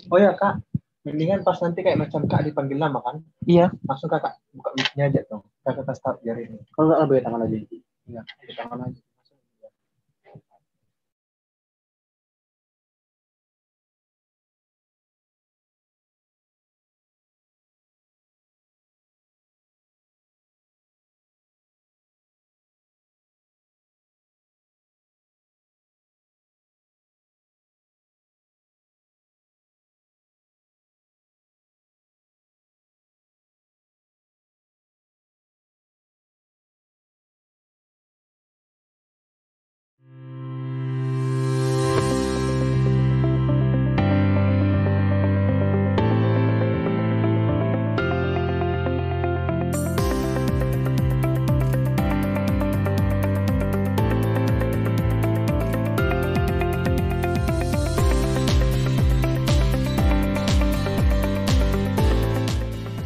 Oh ya kak, mendingan pas nanti kayak macam kak dipanggil nama kan, Iya. langsung kakak buka mic-nya aja tuh. Kakak start jari ini. Kalau nggak lebih tangan aja. Iya, di tangan aja.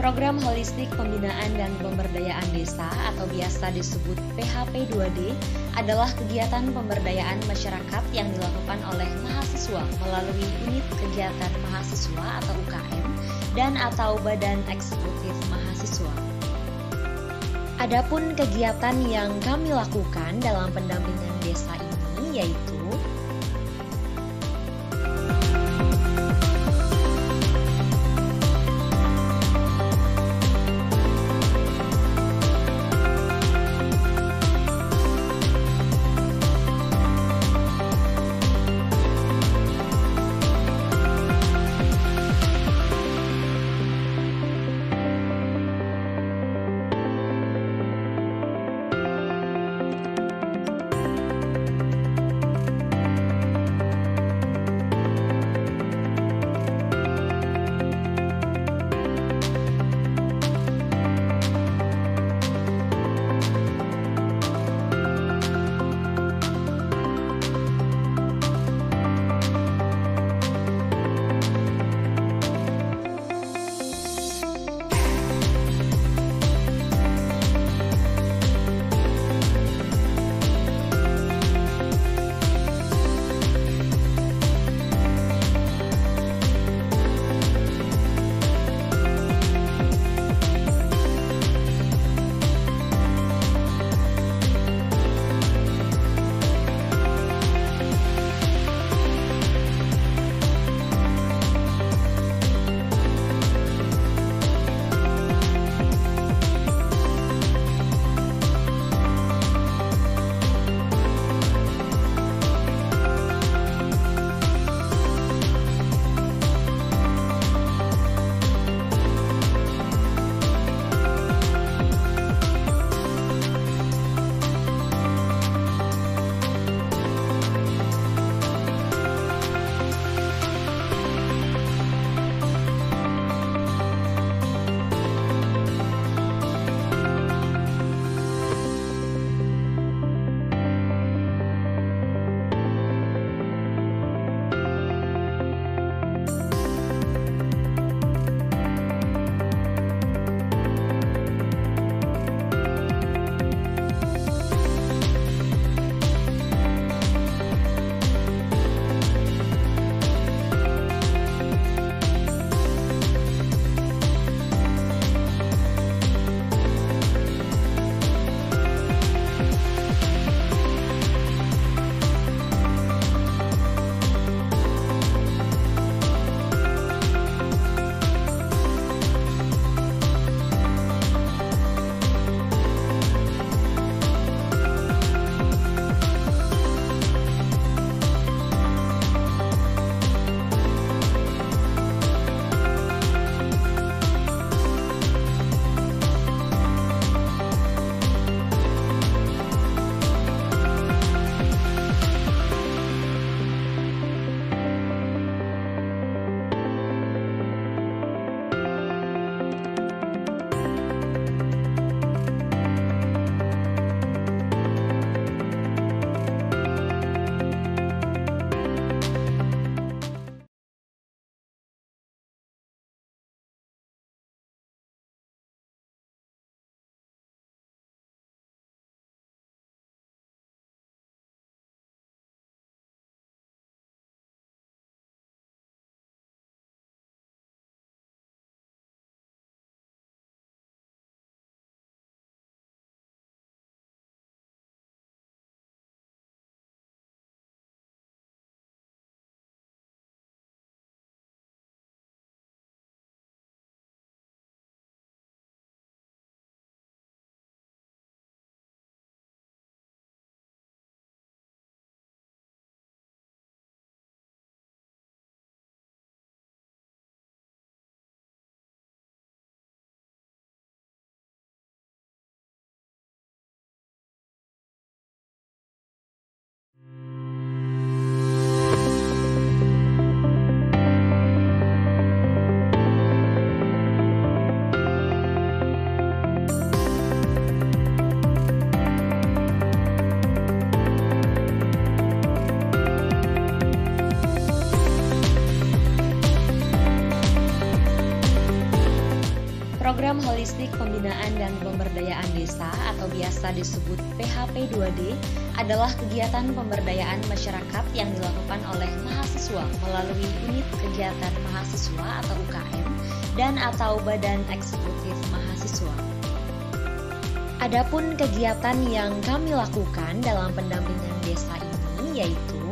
Program Holistik Pembinaan dan Pemberdayaan Desa atau biasa disebut PHP 2D adalah kegiatan pemberdayaan masyarakat yang dilakukan oleh mahasiswa melalui unit kegiatan mahasiswa atau UKM dan atau Badan Eksekutif Mahasiswa. Adapun kegiatan yang kami lakukan dalam pendampingan desa ini yaitu biasa disebut PHP 2D adalah kegiatan pemberdayaan masyarakat yang dilakukan oleh mahasiswa melalui unit kegiatan mahasiswa atau UKM dan atau badan eksekutif mahasiswa. Adapun kegiatan yang kami lakukan dalam pendampingan desa ini yaitu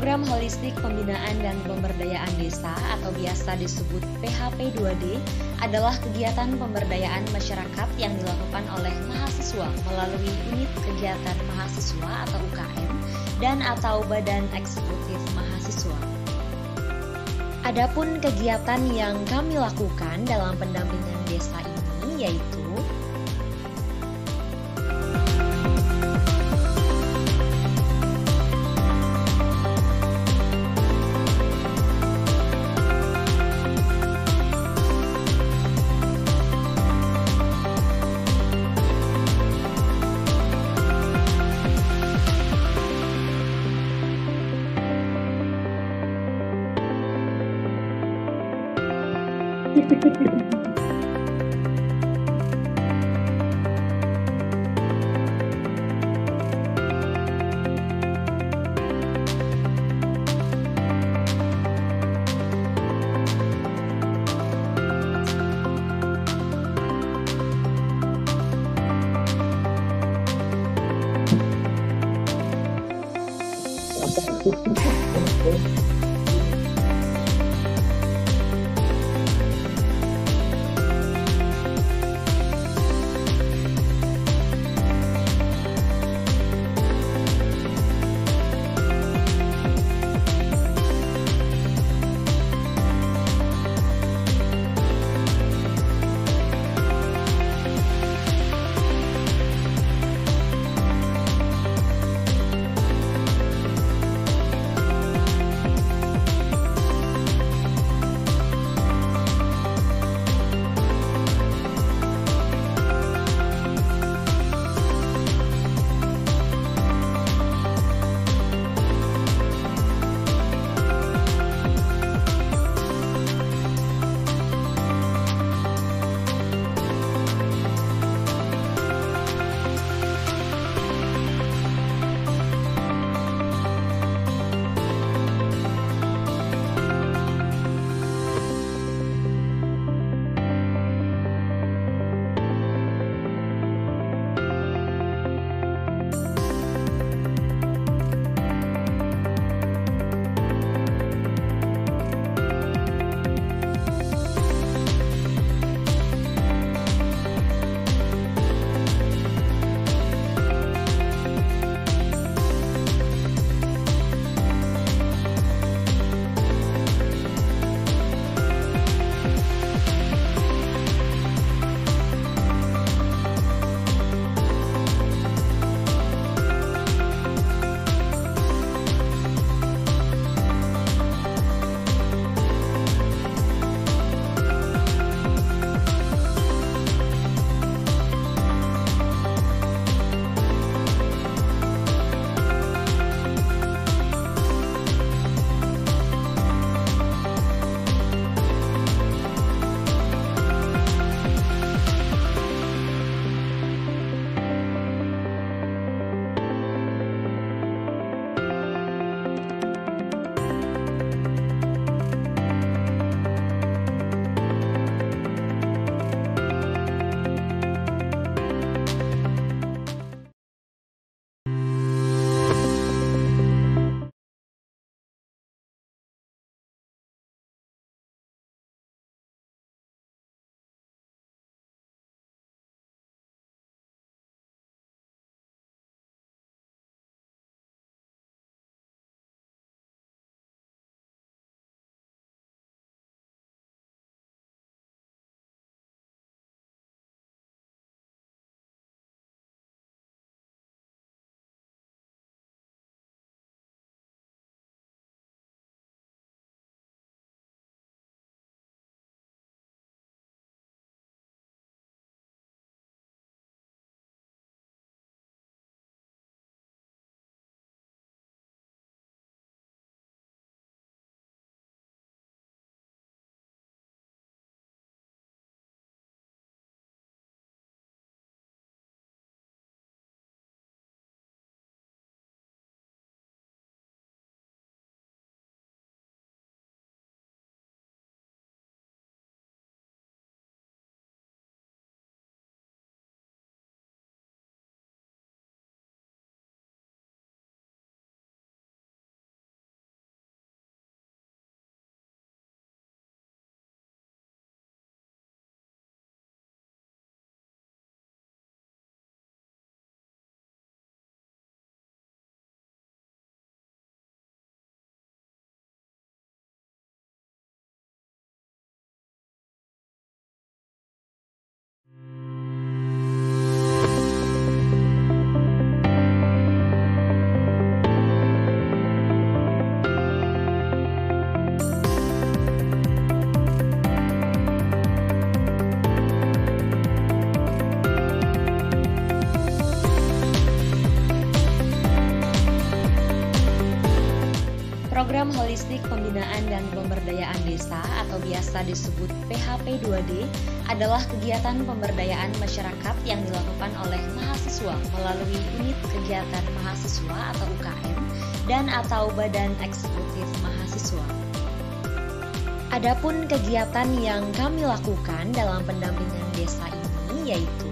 Program Holistik Pembinaan dan Pemberdayaan Desa atau biasa disebut PHP 2D adalah kegiatan pemberdayaan masyarakat yang dilakukan oleh mahasiswa melalui unit kegiatan mahasiswa atau UKM dan atau badan eksekutif mahasiswa. Adapun kegiatan yang kami lakukan dalam pendampingan desa ini yaitu Program Holistik Pembinaan dan Pemberdayaan Desa atau biasa disebut PHP 2D adalah kegiatan pemberdayaan masyarakat yang dilakukan oleh mahasiswa melalui unit kegiatan mahasiswa atau UKM dan atau Badan Eksekutif Mahasiswa. Adapun kegiatan yang kami lakukan dalam pendampingan desa ini yaitu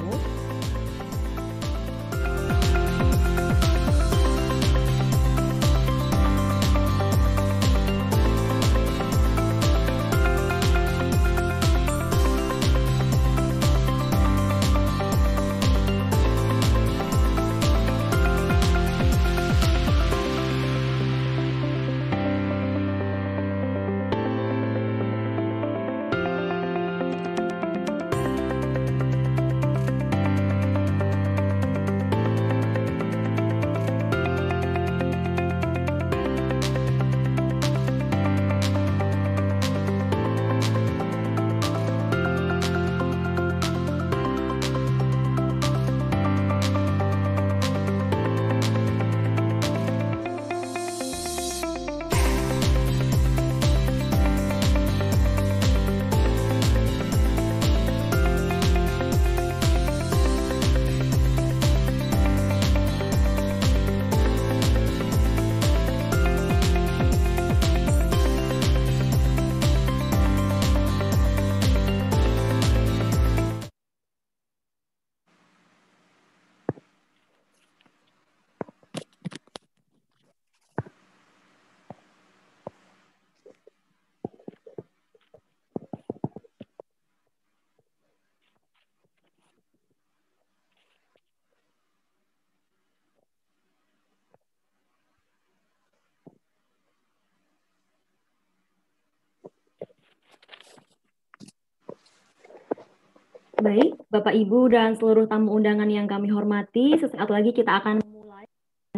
Baik, Bapak Ibu dan seluruh tamu undangan yang kami hormati, sesaat lagi kita akan memulai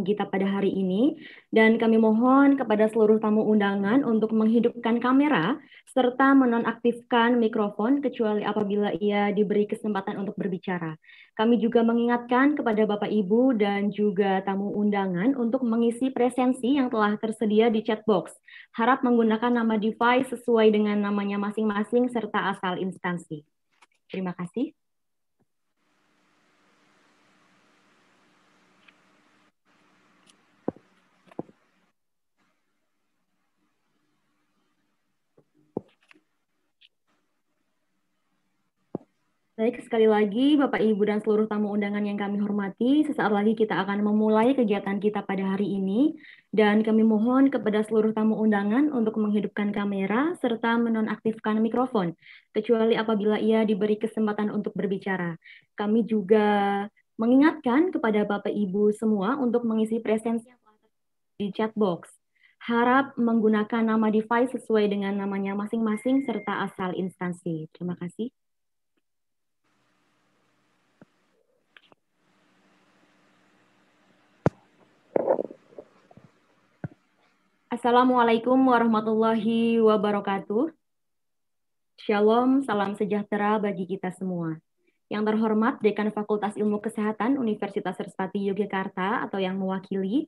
kita pada hari ini, dan kami mohon kepada seluruh tamu undangan untuk menghidupkan kamera serta menonaktifkan mikrofon kecuali apabila ia diberi kesempatan untuk berbicara. Kami juga mengingatkan kepada Bapak Ibu dan juga tamu undangan untuk mengisi presensi yang telah tersedia di chat box. Harap menggunakan nama device sesuai dengan namanya masing-masing serta asal instansi. Terima kasih. Baik, sekali lagi Bapak Ibu dan seluruh tamu undangan yang kami hormati, sesaat lagi kita akan memulai kegiatan kita pada hari ini, dan kami mohon kepada seluruh tamu undangan untuk menghidupkan kamera serta menonaktifkan mikrofon, kecuali apabila ia diberi kesempatan untuk berbicara. Kami juga mengingatkan kepada Bapak Ibu semua untuk mengisi presensi di chat box. Harap menggunakan nama device sesuai dengan namanya masing-masing serta asal instansi. Terima kasih. Assalamualaikum warahmatullahi wabarakatuh. Shalom, salam sejahtera bagi kita semua. Yang terhormat Dekan Fakultas Ilmu Kesehatan Universitas Srespati Yogyakarta atau yang mewakili,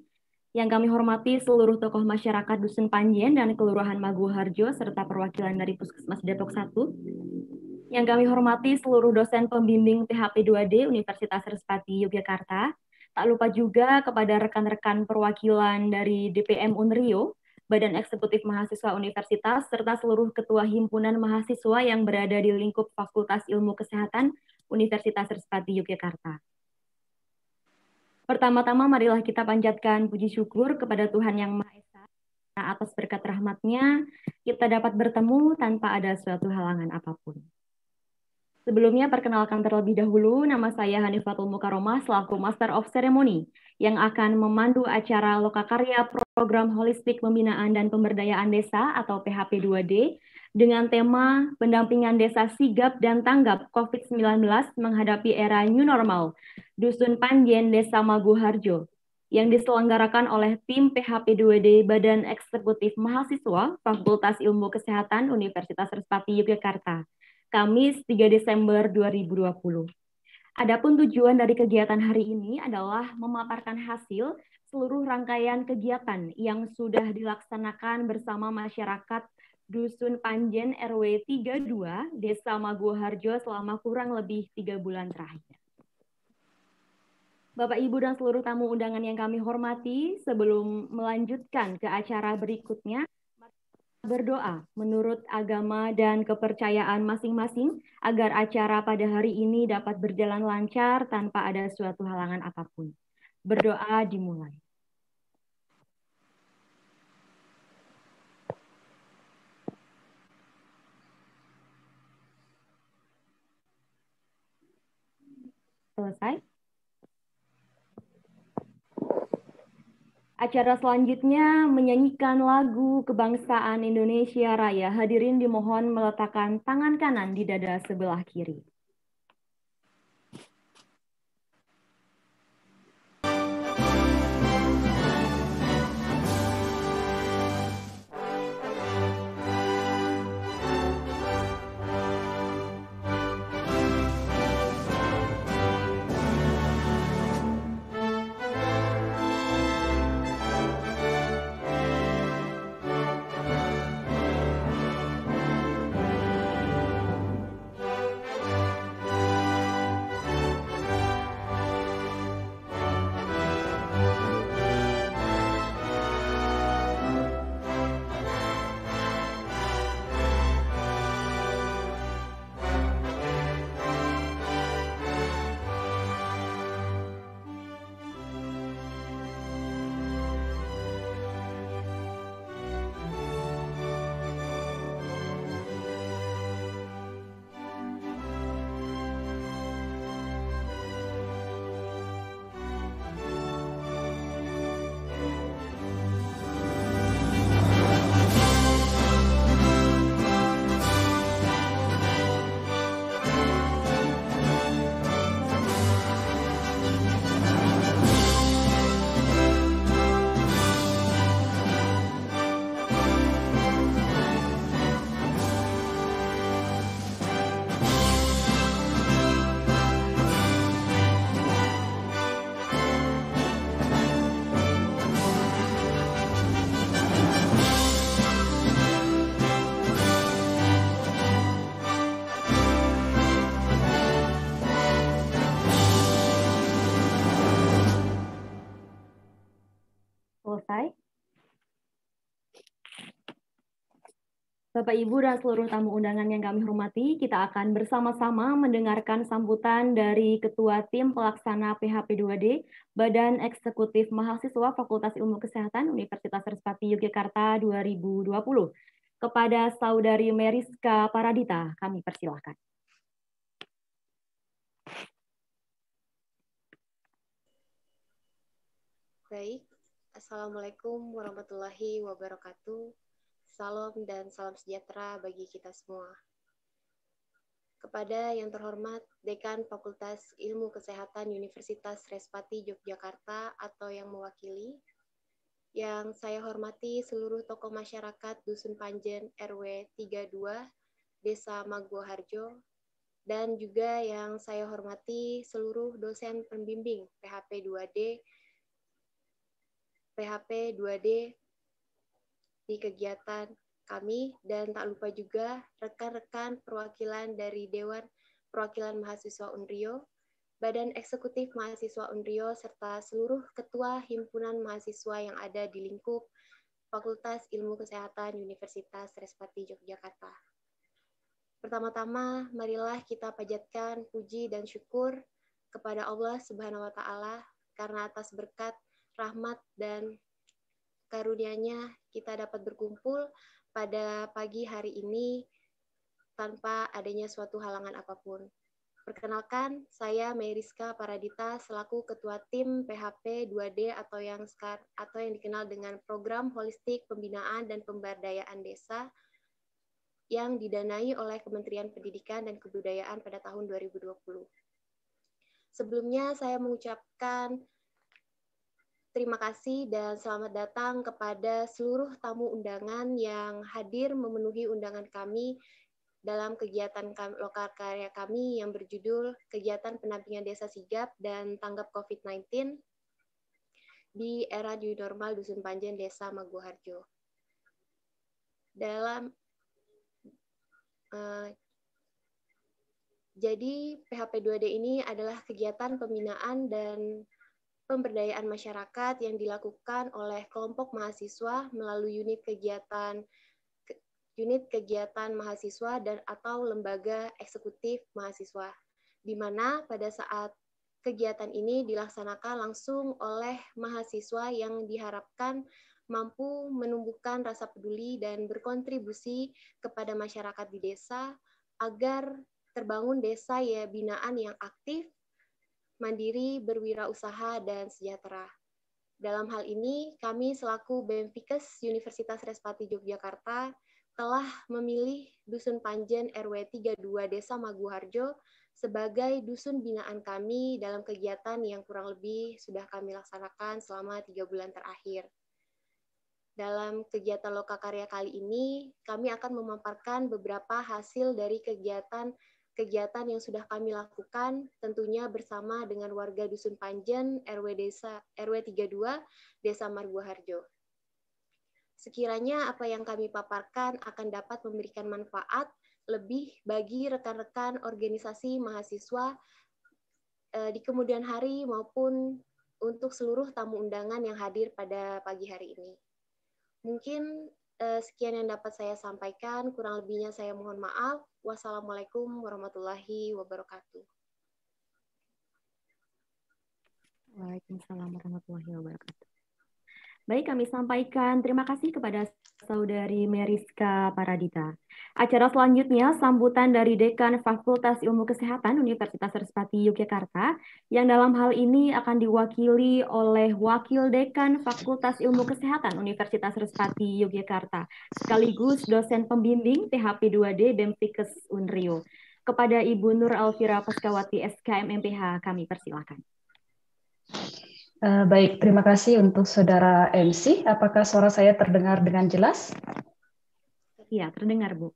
yang kami hormati seluruh tokoh masyarakat Dusun Panjen dan Kelurahan Maguharjo serta perwakilan dari Puskesmas Depok 1. Yang kami hormati seluruh dosen pembimbing PHP 2D Universitas Srespati Yogyakarta. Tak lupa juga kepada rekan-rekan perwakilan dari DPM Unrio, Badan Eksekutif Mahasiswa Universitas, serta seluruh ketua himpunan mahasiswa yang berada di lingkup Fakultas Ilmu Kesehatan Universitas Srespati Yogyakarta. Pertama-tama marilah kita panjatkan puji syukur kepada Tuhan Yang Maha Esa, atas berkat rahmat-Nya kita dapat bertemu tanpa ada suatu halangan apapun. Sebelumnya, perkenalkan terlebih dahulu, nama saya Hanifatul Mukaromah selaku Master of Ceremony yang akan memandu acara Lokakarya Program Holistik Pembinaan dan Pemberdayaan Desa atau PHP 2D dengan tema Pendampingan Desa Sigap dan Tanggap COVID-19 menghadapi era New Normal, Dusun Panjen, Desa Maguharjo, yang diselenggarakan oleh tim PHP 2D Badan Eksekutif Mahasiswa Fakultas Ilmu Kesehatan Universitas Srespati Yogyakarta. Kamis 3 Desember 2020. Adapun tujuan dari kegiatan hari ini adalah memaparkan hasil seluruh rangkaian kegiatan yang sudah dilaksanakan bersama masyarakat Dusun Panjen RW 32 Desa Maguharjo selama kurang lebih 3 bulan terakhir. Bapak, Ibu, dan seluruh tamu undangan yang kami hormati, sebelum melanjutkan ke acara berikutnya, berdoa menurut agama dan kepercayaan masing-masing agar acara pada hari ini dapat berjalan lancar tanpa ada suatu halangan apapun. Berdoa dimulai. Selesai. Acara selanjutnya menyanyikan lagu Kebangsaan Indonesia Raya. Hadirin dimohon meletakkan tangan kanan di dada sebelah kiri. Bapak, Ibu, dan seluruh tamu undangan yang kami hormati, kita akan bersama-sama mendengarkan sambutan dari Ketua Tim Pelaksana PHP2D, Badan Eksekutif Mahasiswa Fakultas Ilmu Kesehatan Universitas Respati Yogyakarta 2020. Kepada Saudari Meriska Paradita, kami persilahkan. Baik, Assalamualaikum warahmatullahi wabarakatuh. Salam dan salam sejahtera bagi kita semua. Kepada yang terhormat Dekan Fakultas Ilmu Kesehatan Universitas Respati Yogyakarta atau yang mewakili, yang saya hormati seluruh tokoh masyarakat Dusun Panjen RW 32, Desa Maguharjo, dan juga yang saya hormati seluruh dosen pembimbing PHP2D di kegiatan kami, dan tak lupa juga rekan-rekan perwakilan dari Dewan Perwakilan Mahasiswa Unrio, Badan Eksekutif Mahasiswa Unrio, serta seluruh ketua himpunan mahasiswa yang ada di lingkup Fakultas Ilmu Kesehatan Universitas Respati Yogyakarta. Pertama-tama, marilah kita panjatkan puji dan syukur kepada Allah Subhanahu wa Ta'ala karena atas berkat, rahmat, dan karunia-Nya kita dapat berkumpul pada pagi hari ini tanpa adanya suatu halangan apapun. Perkenalkan, saya Meriska Paradita selaku Ketua Tim PHP2D atau yang dikenal dengan Program Holistik Pembinaan dan Pemberdayaan Desa yang didanai oleh Kementerian Pendidikan dan Kebudayaan pada tahun 2020. Sebelumnya saya mengucapkan terima kasih dan selamat datang kepada seluruh tamu undangan yang hadir memenuhi undangan kami dalam kegiatan lokal karya kami yang berjudul Kegiatan Pendampingan Desa Sigap dan Tanggap COVID-19 di era new normal Dusun Panjen, Desa Maguharjo. Jadi PHP2D ini adalah kegiatan pembinaan dan pemberdayaan masyarakat yang dilakukan oleh kelompok mahasiswa melalui unit kegiatan mahasiswa dan atau lembaga eksekutif mahasiswa, di mana pada saat kegiatan ini dilaksanakan langsung oleh mahasiswa yang diharapkan mampu menumbuhkan rasa peduli dan berkontribusi kepada masyarakat di desa agar terbangun desa ya binaan yang aktif, mandiri, berwirausaha, dan sejahtera. Dalam hal ini, kami selaku BEMFIKES Universitas Respati Yogyakarta telah memilih Dusun Panjen RW 32 Desa Maguharjo sebagai dusun binaan kami dalam kegiatan yang kurang lebih sudah kami laksanakan selama 3 bulan terakhir. Dalam kegiatan lokakarya kali ini, kami akan memaparkan beberapa hasil dari kegiatan yang sudah kami lakukan, tentunya bersama dengan warga Dusun Panjen, RW 32, Desa Maguharjo. Sekiranya apa yang kami paparkan akan dapat memberikan manfaat lebih bagi rekan-rekan organisasi mahasiswa di kemudian hari maupun untuk seluruh tamu undangan yang hadir pada pagi hari ini. Mungkin sekian yang dapat saya sampaikan, kurang lebihnya saya mohon maaf. Wassalamualaikum warahmatullahi wabarakatuh. Waalaikumsalam warahmatullahi wabarakatuh. Baik, kami sampaikan terima kasih kepada Saudari Meriska Paradita. Acara selanjutnya sambutan dari Dekan Fakultas Ilmu Kesehatan Universitas Respati Yogyakarta yang dalam hal ini akan diwakili oleh Wakil Dekan Fakultas Ilmu Kesehatan Universitas Respati Yogyakarta sekaligus dosen pembimbing PHP2D BEMFIKES Unrio. Kepada Ibu Nur Alfira Paskawati SKM MPH kami persilakan. Baik, terima kasih untuk Saudara MC. Apakah suara saya terdengar dengan jelas? Iya, terdengar, Bu.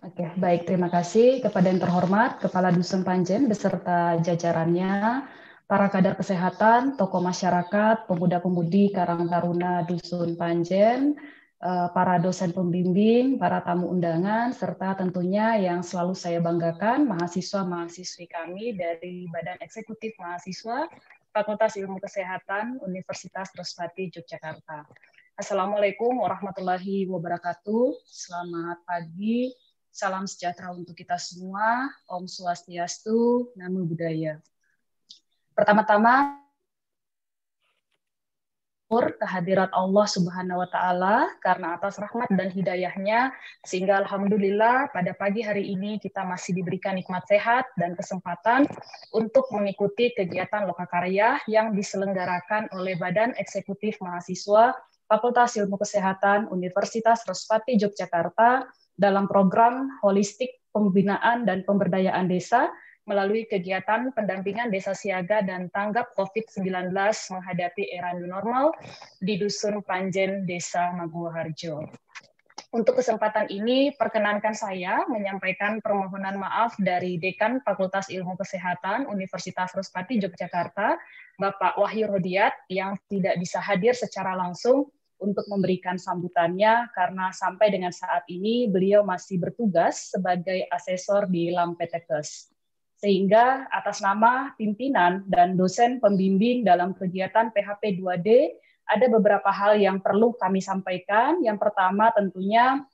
Oke, baik. Terima kasih kepada yang terhormat Kepala Dusun Panjen beserta jajarannya, para kader kesehatan, tokoh masyarakat, pemuda-pemudi Karang Taruna Dusun Panjen, para dosen pembimbing, para tamu undangan, serta tentunya yang selalu saya banggakan, mahasiswa-mahasiswi kami dari Badan Eksekutif Mahasiswa Fakultas Ilmu Kesehatan Universitas Respati Yogyakarta. Assalamualaikum warahmatullahi wabarakatuh. Selamat pagi, salam sejahtera untuk kita semua. Om Swastiastu, Namo Buddhaya. Pertama-tama, kehadirat Allah Subhanahu wa Ta'ala karena atas rahmat dan hidayahnya, sehingga alhamdulillah pada pagi hari ini kita masih diberikan nikmat sehat dan kesempatan untuk mengikuti kegiatan lokakarya yang diselenggarakan oleh Badan Eksekutif Mahasiswa Fakultas Ilmu Kesehatan Universitas Respati Yogyakarta dalam program holistik pembinaan dan pemberdayaan desa melalui kegiatan pendampingan desa siaga dan tanggap COVID-19 menghadapi era new normal di Dusun Panjen, Desa Maguwoharjo. Untuk kesempatan ini, perkenankan saya menyampaikan permohonan maaf dari Dekan Fakultas Ilmu Kesehatan Universitas Respati Yogyakarta, Bapak Wahyu Rodiat, yang tidak bisa hadir secara langsung untuk memberikan sambutannya karena sampai dengan saat ini beliau masih bertugas sebagai asesor di Lampetekes. Sehingga atas nama pimpinan dan dosen pembimbing dalam kegiatan PHP 2D, ada beberapa hal yang perlu kami sampaikan. Yang pertama tentunya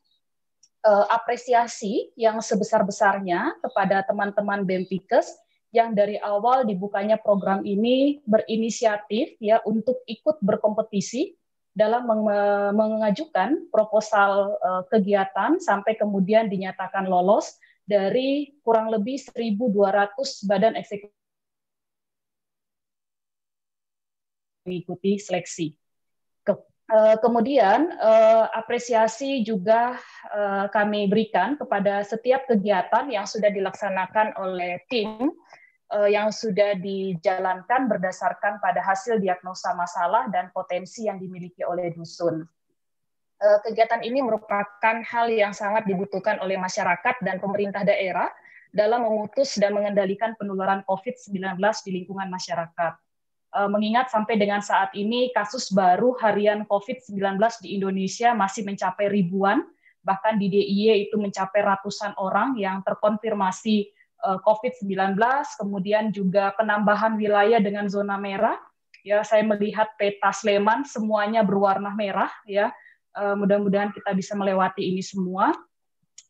apresiasi yang sebesar-besarnya kepada teman-teman BEMPIKES yang dari awal dibukanya program ini berinisiatif ya untuk ikut berkompetisi dalam mengajukan proposal kegiatan sampai kemudian dinyatakan lolos dari kurang lebih 1.200 badan eksekutif mengikuti seleksi. Kemudian apresiasi juga kami berikan kepada setiap kegiatan yang sudah dilaksanakan oleh tim yang sudah dijalankan berdasarkan pada hasil diagnosa masalah dan potensi yang dimiliki oleh dusun. Kegiatan ini merupakan hal yang sangat dibutuhkan oleh masyarakat dan pemerintah daerah dalam memutus dan mengendalikan penularan COVID-19 di lingkungan masyarakat. Mengingat sampai dengan saat ini kasus baru harian COVID-19 di Indonesia masih mencapai ribuan, bahkan di DIY itu mencapai ratusan orang yang terkonfirmasi COVID-19, kemudian juga penambahan wilayah dengan zona merah. Ya, saya melihat peta Sleman semuanya berwarna merah ya. Mudah-mudahan kita bisa melewati ini semua.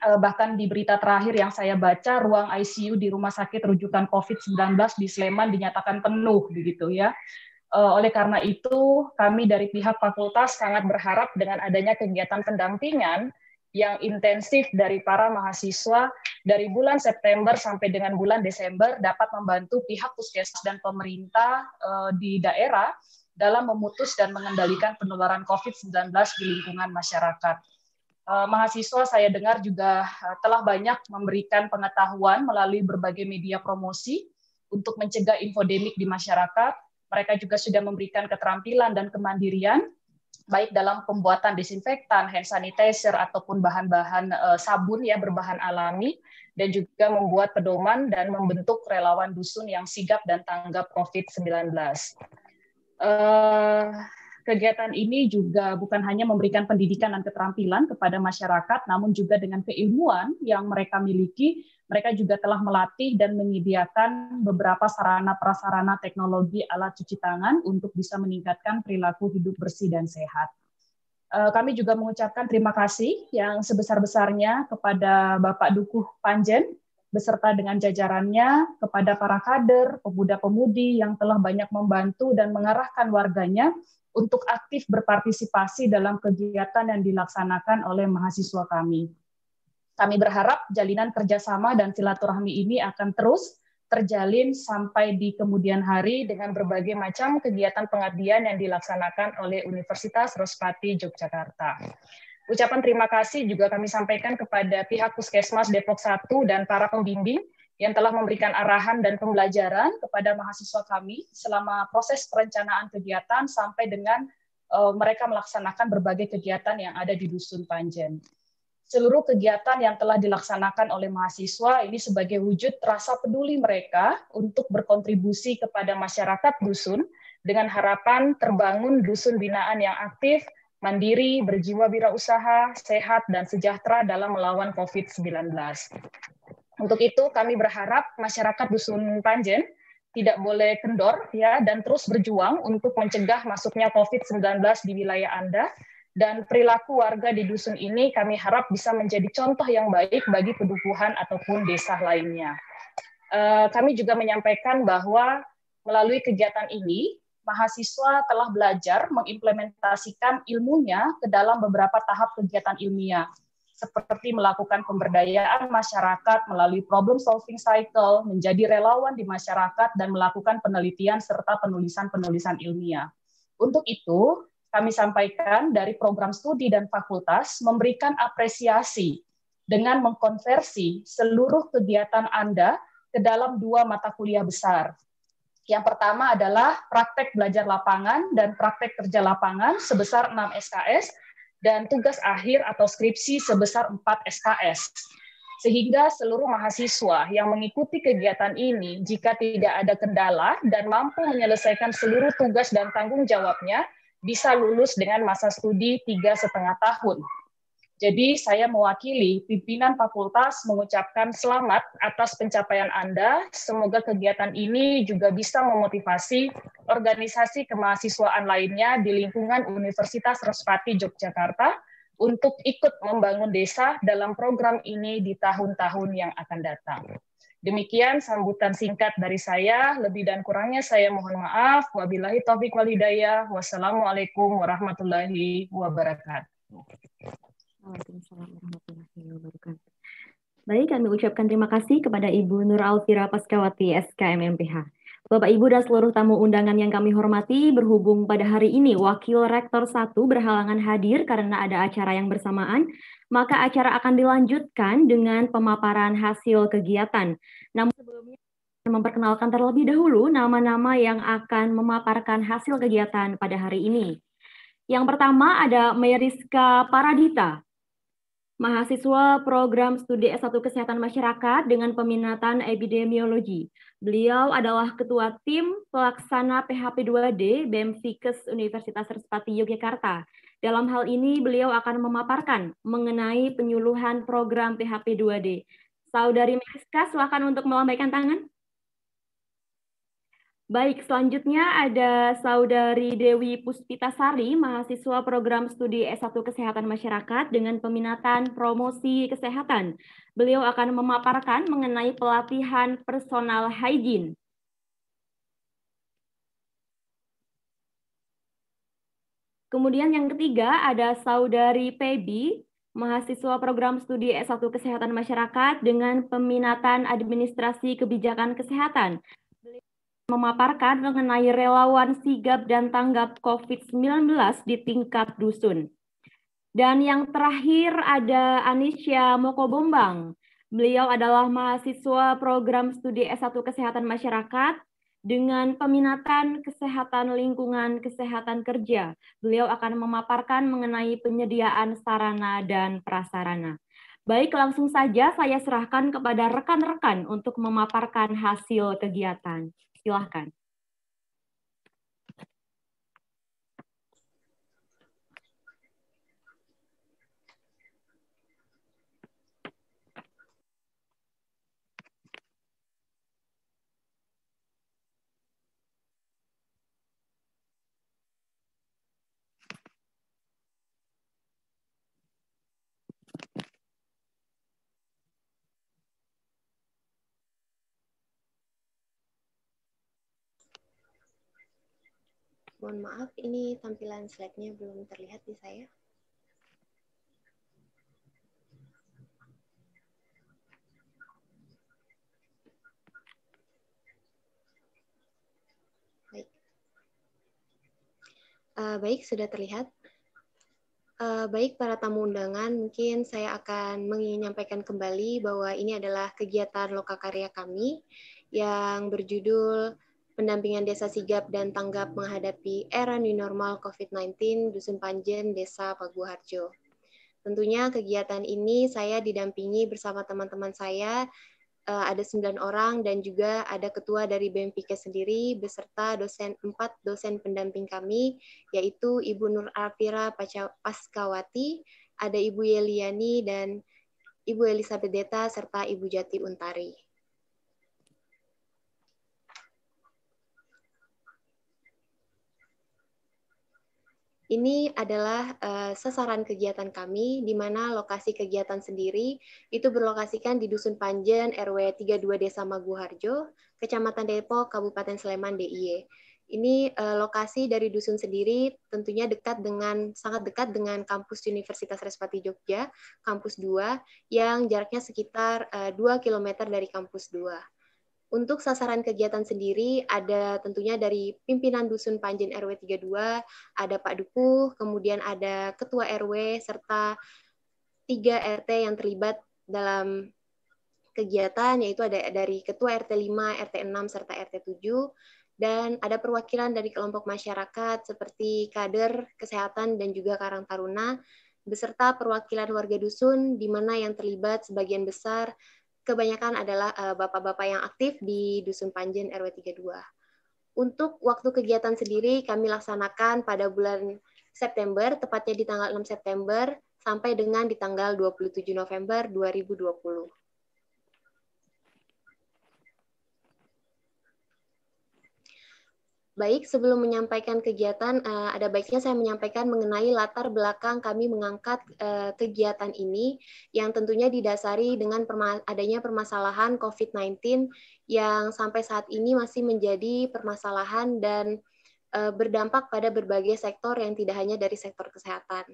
Bahkan di berita terakhir yang saya baca, ruang ICU di rumah sakit rujukan COVID-19 di Sleman dinyatakan penuh, begitu ya. Oleh karena itu, kami dari pihak fakultas sangat berharap dengan adanya kegiatan pendampingan yang intensif dari para mahasiswa dari bulan September sampai dengan bulan Desember dapat membantu pihak puskesmas dan pemerintah di daerah dalam memutus dan mengendalikan penularan COVID-19 di lingkungan masyarakat. Mahasiswa saya dengar juga telah banyak memberikan pengetahuan melalui berbagai media promosi untuk mencegah infodemik di masyarakat. Mereka juga sudah memberikan keterampilan dan kemandirian, baik dalam pembuatan desinfektan, hand sanitizer, ataupun bahan-bahan sabun ya berbahan alami, dan juga membuat pedoman dan membentuk relawan dusun yang sigap dan tanggap COVID-19. Kegiatan ini juga bukan hanya memberikan pendidikan dan keterampilan kepada masyarakat, namun juga dengan keilmuan yang mereka miliki, mereka juga telah melatih dan menyediakan beberapa sarana-prasarana teknologi alat cuci tangan untuk bisa meningkatkan perilaku hidup bersih dan sehat. Kami juga mengucapkan terima kasih yang sebesar-besarnya kepada Bapak Dukuh Panjen, beserta dengan jajarannya, kepada para kader, pemuda-pemudi yang telah banyak membantu dan mengarahkan warganya untuk aktif berpartisipasi dalam kegiatan yang dilaksanakan oleh mahasiswa kami. Kami berharap jalinan kerjasama dan silaturahmi ini akan terus terjalin sampai di kemudian hari dengan berbagai macam kegiatan pengabdian yang dilaksanakan oleh Universitas Respati Yogyakarta. Ucapan terima kasih juga kami sampaikan kepada pihak Puskesmas Depok 1 dan para pembimbing yang telah memberikan arahan dan pembelajaran kepada mahasiswa kami selama proses perencanaan kegiatan sampai dengan mereka melaksanakan berbagai kegiatan yang ada di Dusun Panjen. Seluruh kegiatan yang telah dilaksanakan oleh mahasiswa ini sebagai wujud rasa peduli mereka untuk berkontribusi kepada masyarakat dusun dengan harapan terbangun dusun binaan yang aktif, mandiri, berjiwa wirausaha, sehat, dan sejahtera dalam melawan COVID-19. Untuk itu, kami berharap masyarakat Dusun Panjen tidak boleh kendor ya dan terus berjuang untuk mencegah masuknya COVID-19 di wilayah Anda dan perilaku warga di dusun ini kami harap bisa menjadi contoh yang baik bagi pedukuhan ataupun desa lainnya. Kami juga menyampaikan bahwa melalui kegiatan ini, mahasiswa telah belajar mengimplementasikan ilmunya ke dalam beberapa tahap kegiatan ilmiah, seperti melakukan pemberdayaan masyarakat melalui problem solving cycle, menjadi relawan di masyarakat, dan melakukan penelitian serta penulisan-penulisan ilmiah. Untuk itu, kami sampaikan dari program studi dan fakultas memberikan apresiasi dengan mengkonversi seluruh kegiatan Anda ke dalam 2 mata kuliah besar. Yang pertama adalah praktek belajar lapangan dan praktek kerja lapangan sebesar 6 SKS dan tugas akhir atau skripsi sebesar 4 SKS. Sehingga seluruh mahasiswa yang mengikuti kegiatan ini jika tidak ada kendala dan mampu menyelesaikan seluruh tugas dan tanggung jawabnya, bisa lulus dengan masa studi 3,5 tahun. Jadi saya mewakili pimpinan fakultas mengucapkan selamat atas pencapaian Anda. Semoga kegiatan ini juga bisa memotivasi organisasi kemahasiswaan lainnya di lingkungan Universitas Respati Yogyakarta untuk ikut membangun desa dalam program ini di tahun-tahun yang akan datang. Demikian sambutan singkat dari saya. Lebih dan kurangnya saya mohon maaf. Wabillahi taufiq wal hidayah. Wassalamualaikum warahmatullahi wabarakatuh. Waalaikumsalam warahmatullahi wabarakatuh. Baik, kami ucapkan terima kasih kepada Ibu Nur Alfira Paskawati, SKM MPH. Bapak, Ibu, dan seluruh tamu undangan yang kami hormati, berhubung pada hari ini Wakil Rektor 1 berhalangan hadir karena ada acara yang bersamaan, maka acara akan dilanjutkan dengan pemaparan hasil kegiatan. Namun sebelumnya, memperkenalkan terlebih dahulu nama-nama yang akan memaparkan hasil kegiatan pada hari ini. Yang pertama ada Meriska Paradita, mahasiswa program studi S1 Kesehatan Masyarakat dengan peminatan epidemiologi. Beliau adalah ketua tim pelaksana PHP2D BEM-Fikes Universitas Respati Yogyakarta. Dalam hal ini beliau akan memaparkan mengenai penyuluhan program PHP2D. Saudari Meriska, silakan untuk melambaikan tangan. Baik, selanjutnya ada Saudari Dewi Puspitasari, mahasiswa program studi S1 Kesehatan Masyarakat dengan peminatan promosi kesehatan. Beliau akan memaparkan mengenai pelatihan personal hygiene. Kemudian yang ketiga ada Saudari Pebi, mahasiswa program studi S1 Kesehatan Masyarakat dengan peminatan administrasi kebijakan kesehatan. Memaparkan mengenai relawan sigap dan tanggap COVID-19 di tingkat dusun. Dan yang terakhir ada Anisya Mokobombang. Beliau adalah mahasiswa program studi S1 Kesehatan Masyarakat dengan peminatan kesehatan lingkungan kesehatan kerja. Beliau akan memaparkan mengenai penyediaan sarana dan prasarana. Baik, langsung saja saya serahkan kepada rekan-rekan untuk memaparkan hasil kegiatan. Silahkan. Mohon maaf, ini tampilan slide-nya belum terlihat di saya. Baik. Baik, sudah terlihat. Baik, para tamu undangan, mungkin saya akan menyampaikan kembali bahwa ini adalah kegiatan lokakarya kami yang berjudul Pendampingan Desa Sigap dan Tanggap Menghadapi Era New Normal COVID-19 Dusun Panjen, Desa Paguharjo. Tentunya kegiatan ini saya didampingi bersama teman-teman saya, ada 9 orang, dan juga ada ketua dari BEM-Fikes sendiri, beserta 4 dosen pendamping kami, yaitu Ibu Nur Alfira Paskawati, ada Ibu Yeliani, dan Ibu Elizabeth Deta, serta Ibu Jati Untari. Ini adalah sasaran kegiatan kami, di mana lokasi kegiatan sendiri itu berlokasikan di Dusun Panjen, RW 32 Desa Maguharjo, Kecamatan Depok, Kabupaten Sleman, DIY. Ini lokasi dari dusun sendiri tentunya sangat dekat dengan kampus Universitas Respati Jogja, kampus 2, yang jaraknya sekitar 2 km dari kampus 2. Untuk sasaran kegiatan sendiri ada tentunya dari pimpinan Dusun Panjen RW 32, ada Pak Dukuh, kemudian ada Ketua RW, serta 3 RT yang terlibat dalam kegiatan, yaitu ada dari Ketua RT 5, RT 6, serta RT 7, dan ada perwakilan dari kelompok masyarakat seperti kader, kesehatan, dan juga Karang Taruna, beserta perwakilan warga dusun, di mana yang terlibat sebagian besar kebanyakan adalah bapak-bapak yang aktif di Dusun Panjen RW 32. Untuk waktu kegiatan sendiri kami laksanakan pada bulan September, tepatnya di tanggal 6 September, sampai dengan di tanggal 27 November 2020. Baik, sebelum menyampaikan kegiatan, ada baiknya saya menyampaikan mengenai latar belakang kami mengangkat kegiatan ini, yang tentunya didasari dengan adanya permasalahan COVID-19 yang sampai saat ini masih menjadi permasalahan dan berdampak pada berbagai sektor yang tidak hanya dari sektor kesehatan.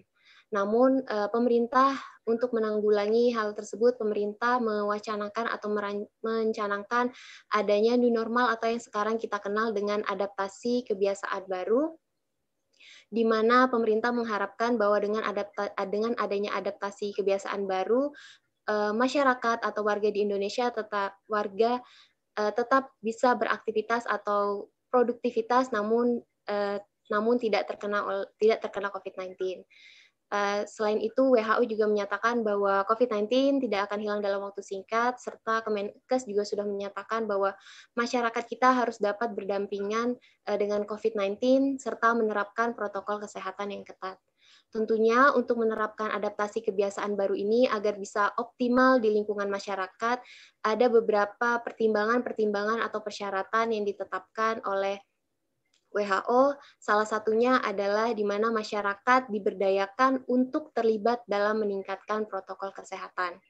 Namun pemerintah untuk menanggulangi hal tersebut, pemerintah mewacanakan atau mencanangkan adanya new normal atau yang sekarang kita kenal dengan adaptasi kebiasaan baru, di mana pemerintah mengharapkan bahwa dengan adanya adaptasi kebiasaan baru, masyarakat atau warga di Indonesia tetap bisa beraktivitas atau produktivitas, namun tidak terkena COVID-19. Selain itu, WHO juga menyatakan bahwa COVID-19 tidak akan hilang dalam waktu singkat, serta Kemenkes juga sudah menyatakan bahwa masyarakat kita harus dapat berdampingan dengan COVID-19, serta menerapkan protokol kesehatan yang ketat. Tentunya untuk menerapkan adaptasi kebiasaan baru ini agar bisa optimal di lingkungan masyarakat, ada beberapa pertimbangan atau persyaratan yang ditetapkan oleh WHO, salah satunya adalah di mana masyarakat diberdayakan untuk terlibat dalam meningkatkan protokol kesehatan,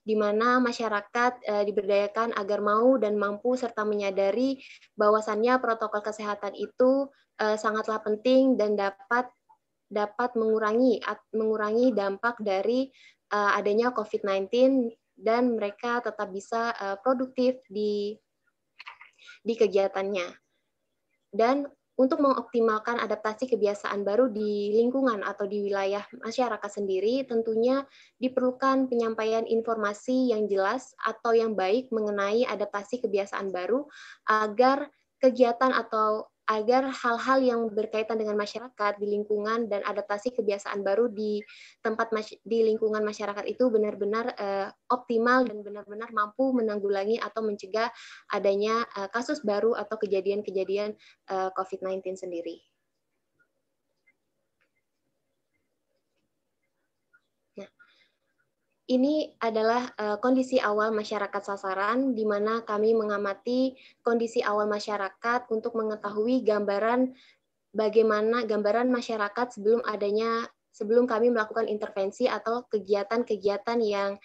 di mana masyarakat diberdayakan agar mau dan mampu serta menyadari bahwasannya protokol kesehatan itu sangatlah penting dan dapat mengurangi dampak dari adanya COVID-19 dan mereka tetap bisa produktif di kegiatannya. Dan untuk mengoptimalkan adaptasi kebiasaan baru di lingkungan atau di wilayah masyarakat sendiri, tentunya diperlukan penyampaian informasi yang jelas atau yang baik mengenai adaptasi kebiasaan baru agar kegiatan atau agar hal-hal yang berkaitan dengan masyarakat di lingkungan dan adaptasi kebiasaan baru di lingkungan masyarakat itu benar-benar optimal dan benar-benar mampu menanggulangi atau mencegah adanya kasus baru atau kejadian-kejadian COVID-19 sendiri. Nah, ini adalah kondisi awal masyarakat sasaran, di mana kami mengamati kondisi awal masyarakat untuk mengetahui gambaran masyarakat sebelum kami melakukan intervensi atau kegiatan-kegiatan yang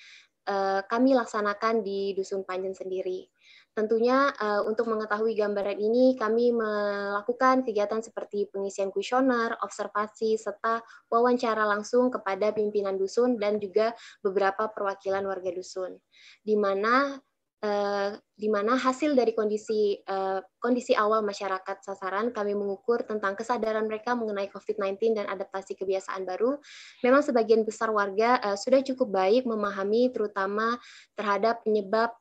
kami laksanakan di Dusun Panjen sendiri. Tentunya untuk mengetahui gambaran ini, kami melakukan kegiatan seperti pengisian kuesioner, observasi, serta wawancara langsung kepada pimpinan dusun dan juga beberapa perwakilan warga dusun. Di mana hasil dari kondisi awal masyarakat sasaran, kami mengukur tentang kesadaran mereka mengenai COVID-19 dan adaptasi kebiasaan baru. Memang sebagian besar warga sudah cukup baik memahami terutama terhadap penyebab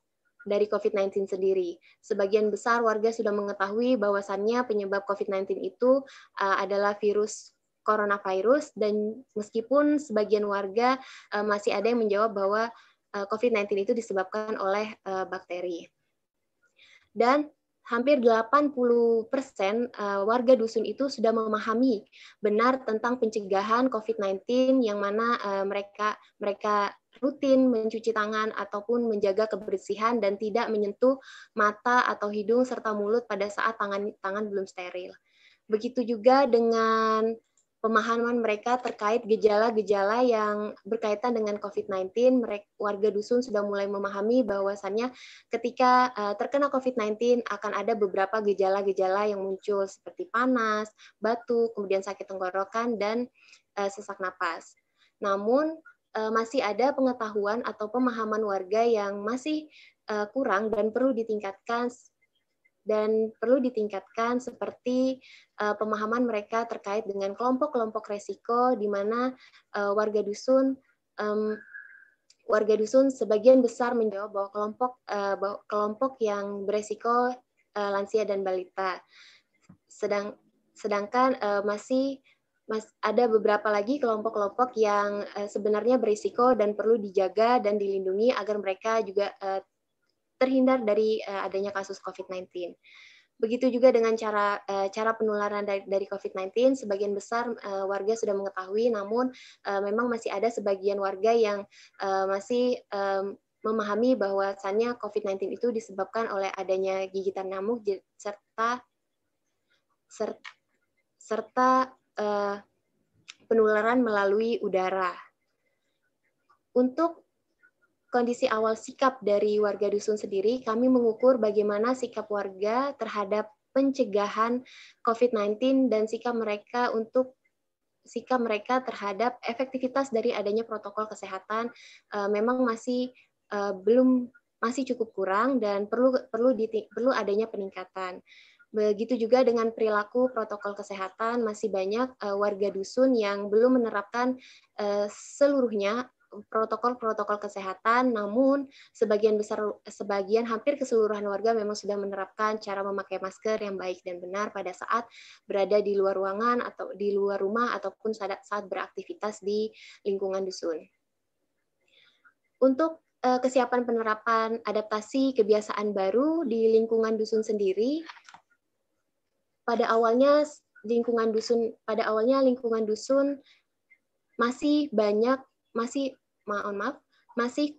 dari COVID-19 sendiri. Sebagian besar warga sudah mengetahui bahwasannya penyebab COVID-19 itu adalah virus coronavirus, dan meskipun sebagian warga masih ada yang menjawab bahwa COVID-19 itu disebabkan oleh bakteri. Dan hampir 80% warga dusun itu sudah memahami benar tentang pencegahan COVID-19, yang mana mereka rutin mencuci tangan ataupun menjaga kebersihan dan tidak menyentuh mata atau hidung serta mulut pada saat tangan belum steril. Begitu juga dengan pemahaman mereka terkait gejala-gejala yang berkaitan dengan COVID-19. Warga dusun sudah mulai memahami bahwasannya ketika terkena COVID-19 akan ada beberapa gejala-gejala yang muncul seperti panas, batuk, kemudian sakit tenggorokan, dan sesak napas. Namun masih ada pengetahuan atau pemahaman warga yang masih kurang dan perlu ditingkatkan seperti pemahaman mereka terkait dengan kelompok-kelompok resiko, di mana warga dusun sebagian besar menjawab bahwa kelompok yang beresiko lansia dan balita. Sedangkan masih ada beberapa lagi kelompok-kelompok yang sebenarnya berisiko dan perlu dijaga dan dilindungi agar mereka juga terhindar dari adanya kasus COVID-19. Begitu juga dengan cara penularan dari COVID-19, sebagian besar warga sudah mengetahui, namun memang masih ada sebagian warga yang masih memahami bahwasannya COVID-19 itu disebabkan oleh adanya gigitan nyamuk serta penularan melalui udara. Untuk kondisi awal sikap dari warga dusun sendiri, kami mengukur bagaimana sikap warga terhadap pencegahan COVID-19 dan sikap mereka terhadap efektivitas dari adanya protokol kesehatan memang masih cukup kurang dan perlu adanya peningkatan. Begitu juga dengan perilaku protokol kesehatan, masih banyak warga dusun yang belum menerapkan seluruhnya protokol kesehatan, namun sebagian hampir keseluruhan warga memang sudah menerapkan cara memakai masker yang baik dan benar pada saat berada di luar ruangan atau di luar rumah ataupun saat beraktivitas di lingkungan dusun. Untuk kesiapan penerapan adaptasi kebiasaan baru di lingkungan dusun sendiri, pada awalnya lingkungan dusun masih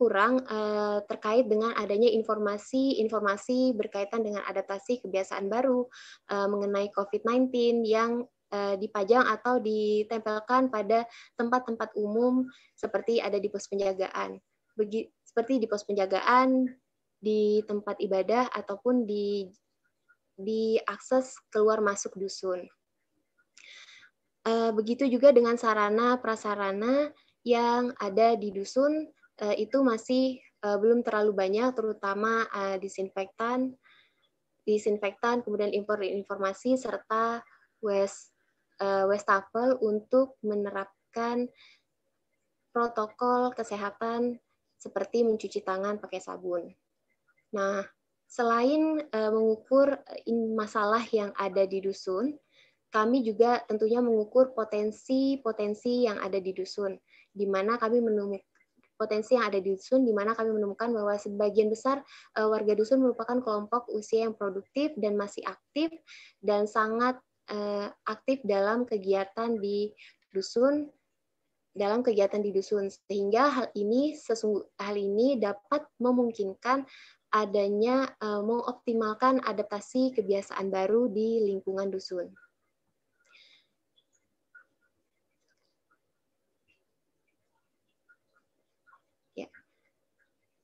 kurang terkait dengan adanya informasi berkaitan dengan adaptasi kebiasaan baru mengenai COVID-19 yang dipajang atau ditempelkan pada tempat-tempat umum seperti ada di pos penjagaan. Seperti di pos penjagaan, di tempat ibadah, ataupun di akses keluar masuk dusun. Begitu juga dengan sarana prasarana yang ada di dusun, itu masih belum terlalu banyak, terutama disinfektan, kemudian informasi serta wastafel untuk menerapkan protokol kesehatan seperti mencuci tangan pakai sabun. Nah, selain mengukur masalah yang ada di dusun, kami juga tentunya mengukur potensi yang ada di dusun, di mana kami menemukan bahwa sebagian besar warga dusun merupakan kelompok usia yang produktif dan masih aktif dan sangat aktif dalam kegiatan di dusun, sehingga hal ini dapat memungkinkan adanya mengoptimalkan adaptasi kebiasaan baru di lingkungan dusun.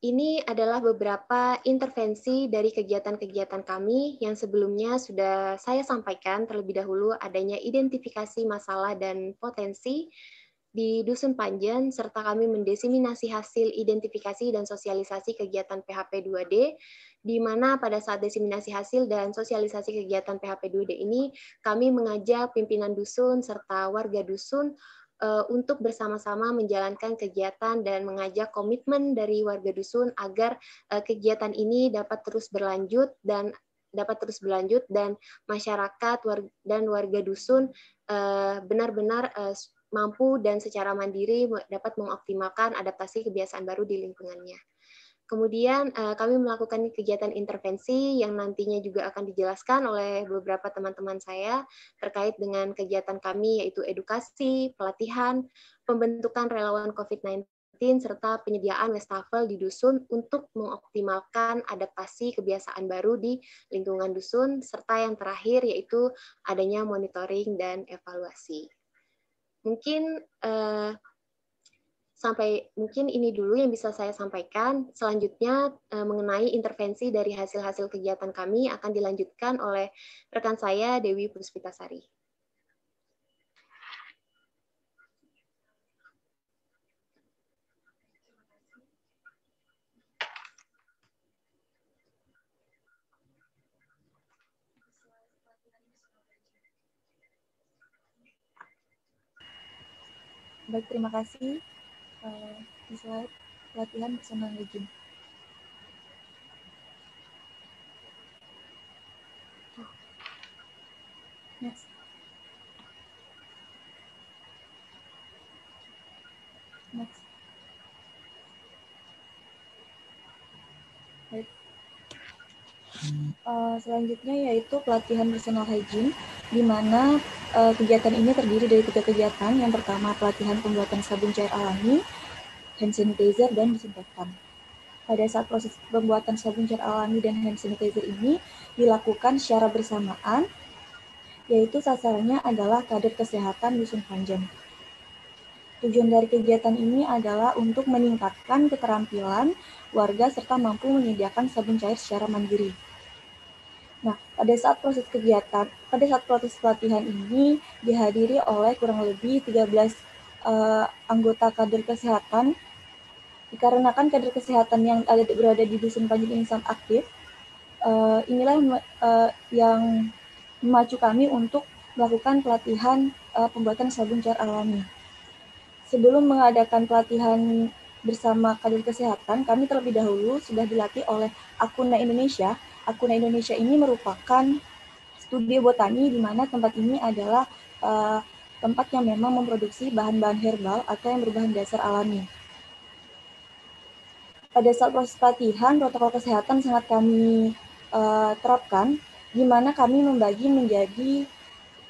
Ini adalah beberapa intervensi dari kegiatan-kegiatan kami yang sebelumnya sudah saya sampaikan terlebih dahulu, adanya identifikasi masalah dan potensi di Dusun Panjen, serta kami mendiseminasi hasil identifikasi dan sosialisasi kegiatan PHP 2D, di mana pada saat diseminasi hasil dan sosialisasi kegiatan PHP 2D ini, kami mengajak pimpinan dusun serta warga dusun untuk bersama-sama menjalankan kegiatan dan mengajak komitmen dari warga dusun agar kegiatan ini dapat terus berlanjut dan masyarakat dan warga dusun benar-benar mampu dan secara mandiri dapat mengoptimalkan adaptasi kebiasaan baru di lingkungannya. Kemudian kami melakukan kegiatan intervensi yang nantinya juga akan dijelaskan oleh beberapa teman-teman saya terkait dengan kegiatan kami, yaitu edukasi, pelatihan, pembentukan relawan COVID-19, serta penyediaan wastafel di dusun untuk mengoptimalkan adaptasi kebiasaan baru di lingkungan dusun, serta yang terakhir yaitu adanya monitoring dan evaluasi. Mungkin mungkin ini dulu yang bisa saya sampaikan. Selanjutnya mengenai intervensi dari hasil-hasil kegiatan kami akan dilanjutkan oleh rekan saya Dewi Puspitasari. Baik, terima kasih. Di slide pelatihan bersama Regin. Next. Next. Baik. Selanjutnya yaitu pelatihan personal hygiene, di mana kegiatan ini terdiri dari 3 kegiatan. Yang pertama, pelatihan pembuatan sabun cair alami, hand sanitizer, dan disinfektan. Pada saat proses pembuatan sabun cair alami dan hand sanitizer ini dilakukan secara bersamaan, yaitu sasarannya adalah kader kesehatan Dusun Panjen. Tujuan dari kegiatan ini adalah untuk meningkatkan keterampilan warga serta mampu menyediakan sabun cair secara mandiri. Nah, pada saat proses pelatihan ini dihadiri oleh kurang lebih 13 anggota kader kesehatan. Dikarenakan kader kesehatan yang berada di Dusun Panjen ini sangat aktif, inilah yang memacu kami untuk melakukan pelatihan pembuatan sabun cair alami. Sebelum mengadakan pelatihan bersama kader kesehatan, kami terlebih dahulu sudah dilatih oleh Akuna Indonesia. Akuna Indonesia ini merupakan studi botani di mana tempat ini adalah tempat yang memang memproduksi bahan-bahan herbal atau yang berbahan dasar alami. Pada saat proses pelatihan, protokol kesehatan sangat kami terapkan, di mana kami membagi menjadi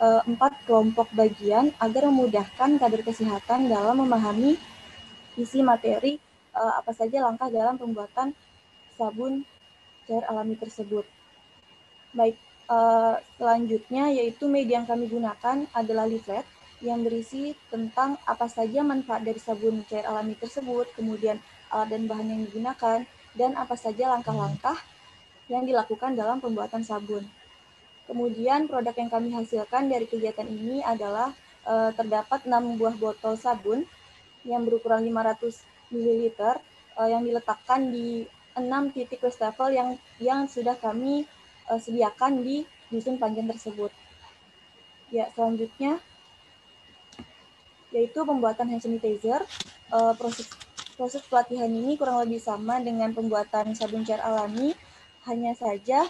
4 kelompok bagian agar memudahkan kader kesehatan dalam memahami isi materi apa saja langkah dalam pembuatan sabun cair alami tersebut. Baik, selanjutnya yaitu media yang kami gunakan adalah leaflet yang berisi tentang apa saja manfaat dari sabun cair alami tersebut, kemudian alat dan bahan yang digunakan, dan apa saja langkah-langkah yang dilakukan dalam pembuatan sabun. Kemudian produk yang kami hasilkan dari kegiatan ini adalah terdapat 6 buah botol sabun yang berukuran 500 ml yang diletakkan di 6 titik wastafel yang sudah kami sediakan di Dusun Panjen tersebut. Ya, selanjutnya yaitu pembuatan hand sanitizer. Proses pelatihan ini kurang lebih sama dengan pembuatan sabun cair alami, hanya saja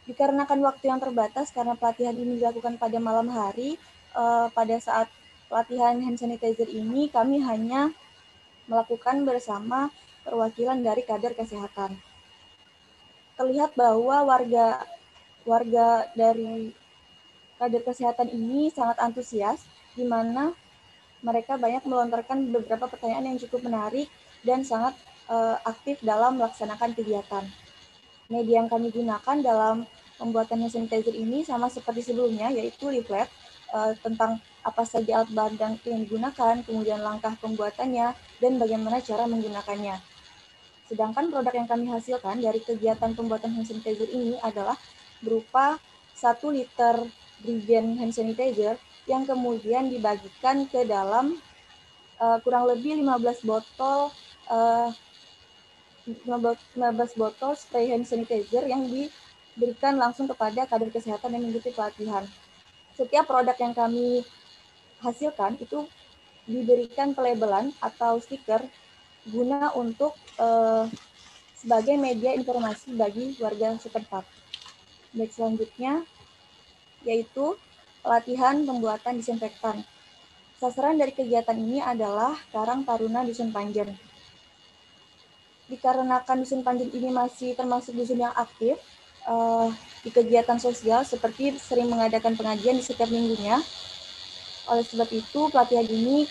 dikarenakan waktu yang terbatas karena pelatihan ini dilakukan pada malam hari, pada saat pelatihan hand sanitizer ini kami hanya melakukan bersama perwakilan dari kader kesehatan. Terlihat bahwa warga dari kader kesehatan ini sangat antusias, di mana mereka banyak melontarkan beberapa pertanyaan yang cukup menarik dan sangat aktif dalam melaksanakan kegiatan. Media yang kami gunakan dalam pembuatan hand sanitizer ini sama seperti sebelumnya, yaitu leaflet tentang apa saja alat bahan yang digunakan, kemudian langkah pembuatannya, dan bagaimana cara menggunakannya. Sedangkan produk yang kami hasilkan dari kegiatan pembuatan hand sanitizer ini adalah berupa 1 liter Regen hand sanitizer yang kemudian dibagikan ke dalam kurang lebih 15 botol spray hand sanitizer yang diberikan langsung kepada kader kesehatan yang mengikuti pelatihan. Setiap produk yang kami hasilkan itu diberikan pelabelan atau stiker guna untuk sebagai media informasi bagi warga setempat. Baik, selanjutnya yaitu pelatihan pembuatan disinfektan. Sasaran dari kegiatan ini adalah Karang Taruna Dusun Panjen. Dikarenakan Dusun Panjen ini masih termasuk dusun yang aktif di kegiatan sosial seperti sering mengadakan pengajian di setiap minggunya. Oleh sebab itu, pelatihan ini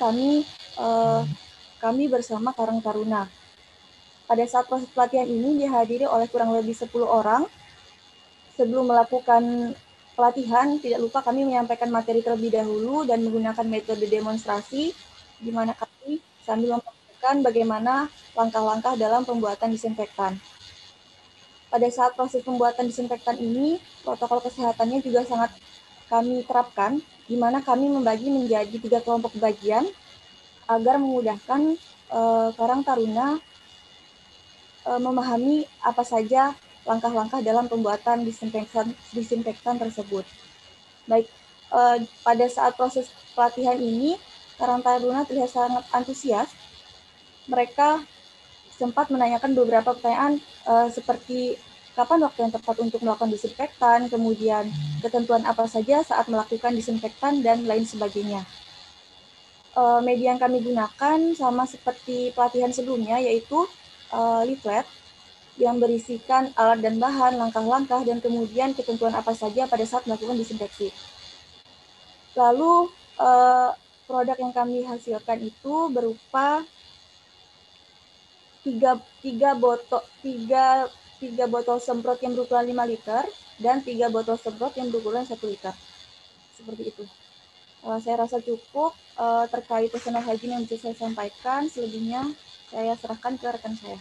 kami bersama Karang Taruna. Pada saat proses pelatihan ini dihadiri oleh kurang lebih 10 orang. Sebelum melakukan pelatihan, tidak lupa kami menyampaikan materi terlebih dahulu dan menggunakan metode demonstrasi, di mana kami sambil memperhatikan bagaimana langkah-langkah dalam pembuatan disinfektan. Pada saat proses pembuatan disinfektan ini, protokol kesehatannya juga sangat kami terapkan, di mana kami membagi menjadi 3 kelompok bagian agar memudahkan Karang Taruna memahami apa saja langkah-langkah dalam pembuatan disinfektan tersebut. Baik, pada saat proses pelatihan ini, Karang Taruna terlihat sangat antusias. Mereka sempat menanyakan beberapa pertanyaan seperti kapan waktu yang tepat untuk melakukan disinfektan, kemudian ketentuan apa saja saat melakukan disinfektan, dan lain sebagainya. Media yang kami gunakan sama seperti pelatihan sebelumnya, yaitu leaflet yang berisikan alat dan bahan, langkah-langkah, dan kemudian ketentuan apa saja pada saat melakukan disinfeksi. Lalu produk yang kami hasilkan itu berupa 3 botol semprot yang berukuran 5 liter dan 3 botol semprot yang berukuran 1 liter. Seperti itu. Saya rasa cukup terkait personal hygiene yang bisa saya sampaikan. Selebihnya saya serahkan ke rekan saya.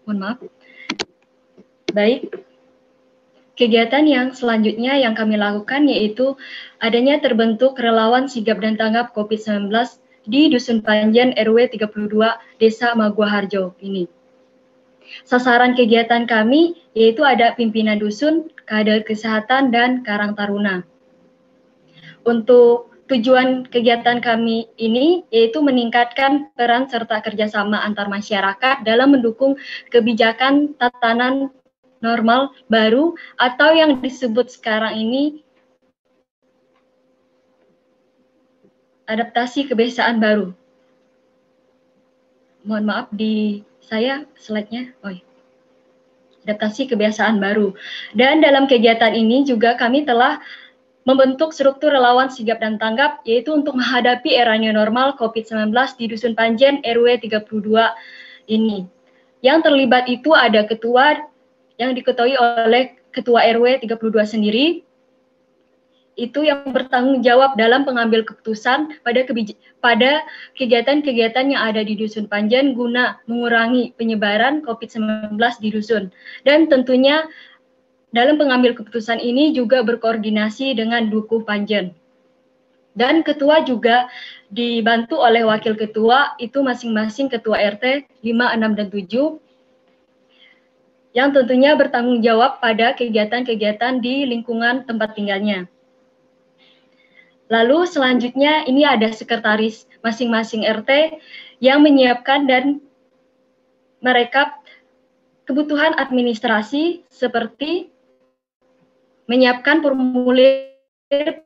Mohon maaf. Baik, kegiatan yang selanjutnya yang kami lakukan yaitu adanya terbentuk relawan sigap dan tanggap COVID-19 di Dusun Panjen RW 32 Desa Maguaharjo ini. Sasaran kegiatan kami yaitu ada pimpinan dusun, kader kesehatan, dan Karang Taruna. Untuk tujuan kegiatan kami ini yaitu meningkatkan peran serta kerjasama antar masyarakat dalam mendukung kebijakan tatanan normal baru atau yang disebut sekarang ini adaptasi kebiasaan baru. Mohon maaf di saya slide-nya. Adaptasi kebiasaan baru. Dan dalam kegiatan ini juga kami telah membentuk struktur relawan sigap dan tanggap, yaitu untuk menghadapi era new normal COVID-19 di Dusun Panjen RW 32 ini. Yang terlibat itu ada ketua yang diketuai oleh Ketua RW 32 sendiri, itu yang bertanggung jawab dalam pengambil keputusan pada kegiatan-kegiatan yang ada di Dusun Panjen guna mengurangi penyebaran COVID-19 di Dusun. Dan tentunya dalam pengambil keputusan ini juga berkoordinasi dengan Dukuh Panjen. Dan ketua juga dibantu oleh wakil ketua, itu masing-masing ketua RT 5, 6, dan 7, yang tentunya bertanggung jawab pada kegiatan-kegiatan di lingkungan tempat tinggalnya. Lalu selanjutnya ini ada sekretaris masing-masing RT yang menyiapkan dan merekap kebutuhan administrasi seperti menyiapkan formulir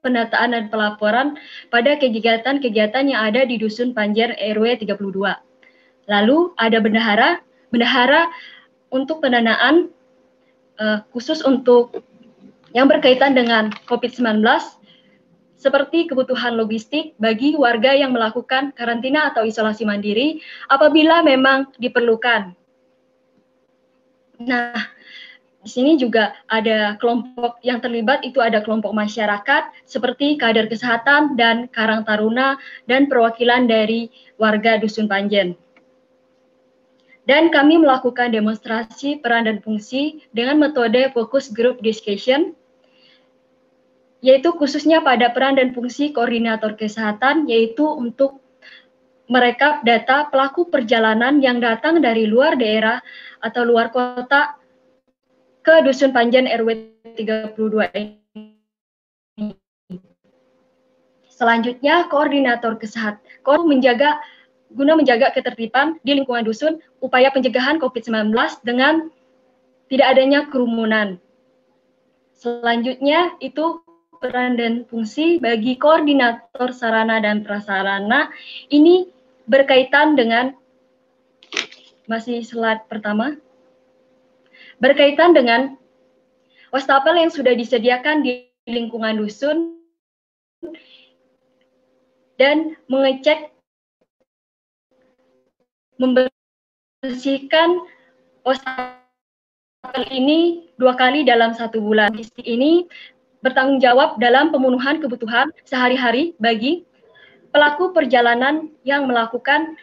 pendataan dan pelaporan pada kegiatan-kegiatan yang ada di Dusun Panjen RW 32. Lalu ada bendahara untuk pendanaan khusus untuk yang berkaitan dengan COVID-19 seperti kebutuhan logistik bagi warga yang melakukan karantina atau isolasi mandiri apabila memang diperlukan. Nah, di sini juga ada kelompok yang terlibat, itu ada kelompok masyarakat seperti kader kesehatan dan Karang Taruna dan perwakilan dari warga Dusun Panjen. Dan kami melakukan demonstrasi peran dan fungsi dengan metode focus group discussion, yaitu khususnya pada peran dan fungsi koordinator kesehatan, yaitu untuk merekap data pelaku perjalanan yang datang dari luar daerah atau luar kota ke Dusun Panjen RW 32 ini. Selanjutnya, koordinator kesehatan guna menjaga ketertiban di lingkungan dusun, upaya pencegahan COVID-19 dengan tidak adanya kerumunan. Selanjutnya, itu peran dan fungsi bagi koordinator sarana dan prasarana. Ini berkaitan dengan, masih slide pertama, berkaitan dengan wastafel yang sudah disediakan di lingkungan dusun dan mengecek, membersihkan wastafel ini 2 kali dalam 1 bulan. Ini bertanggung jawab dalam pemenuhan kebutuhan sehari-hari bagi pelaku perjalanan yang melakukan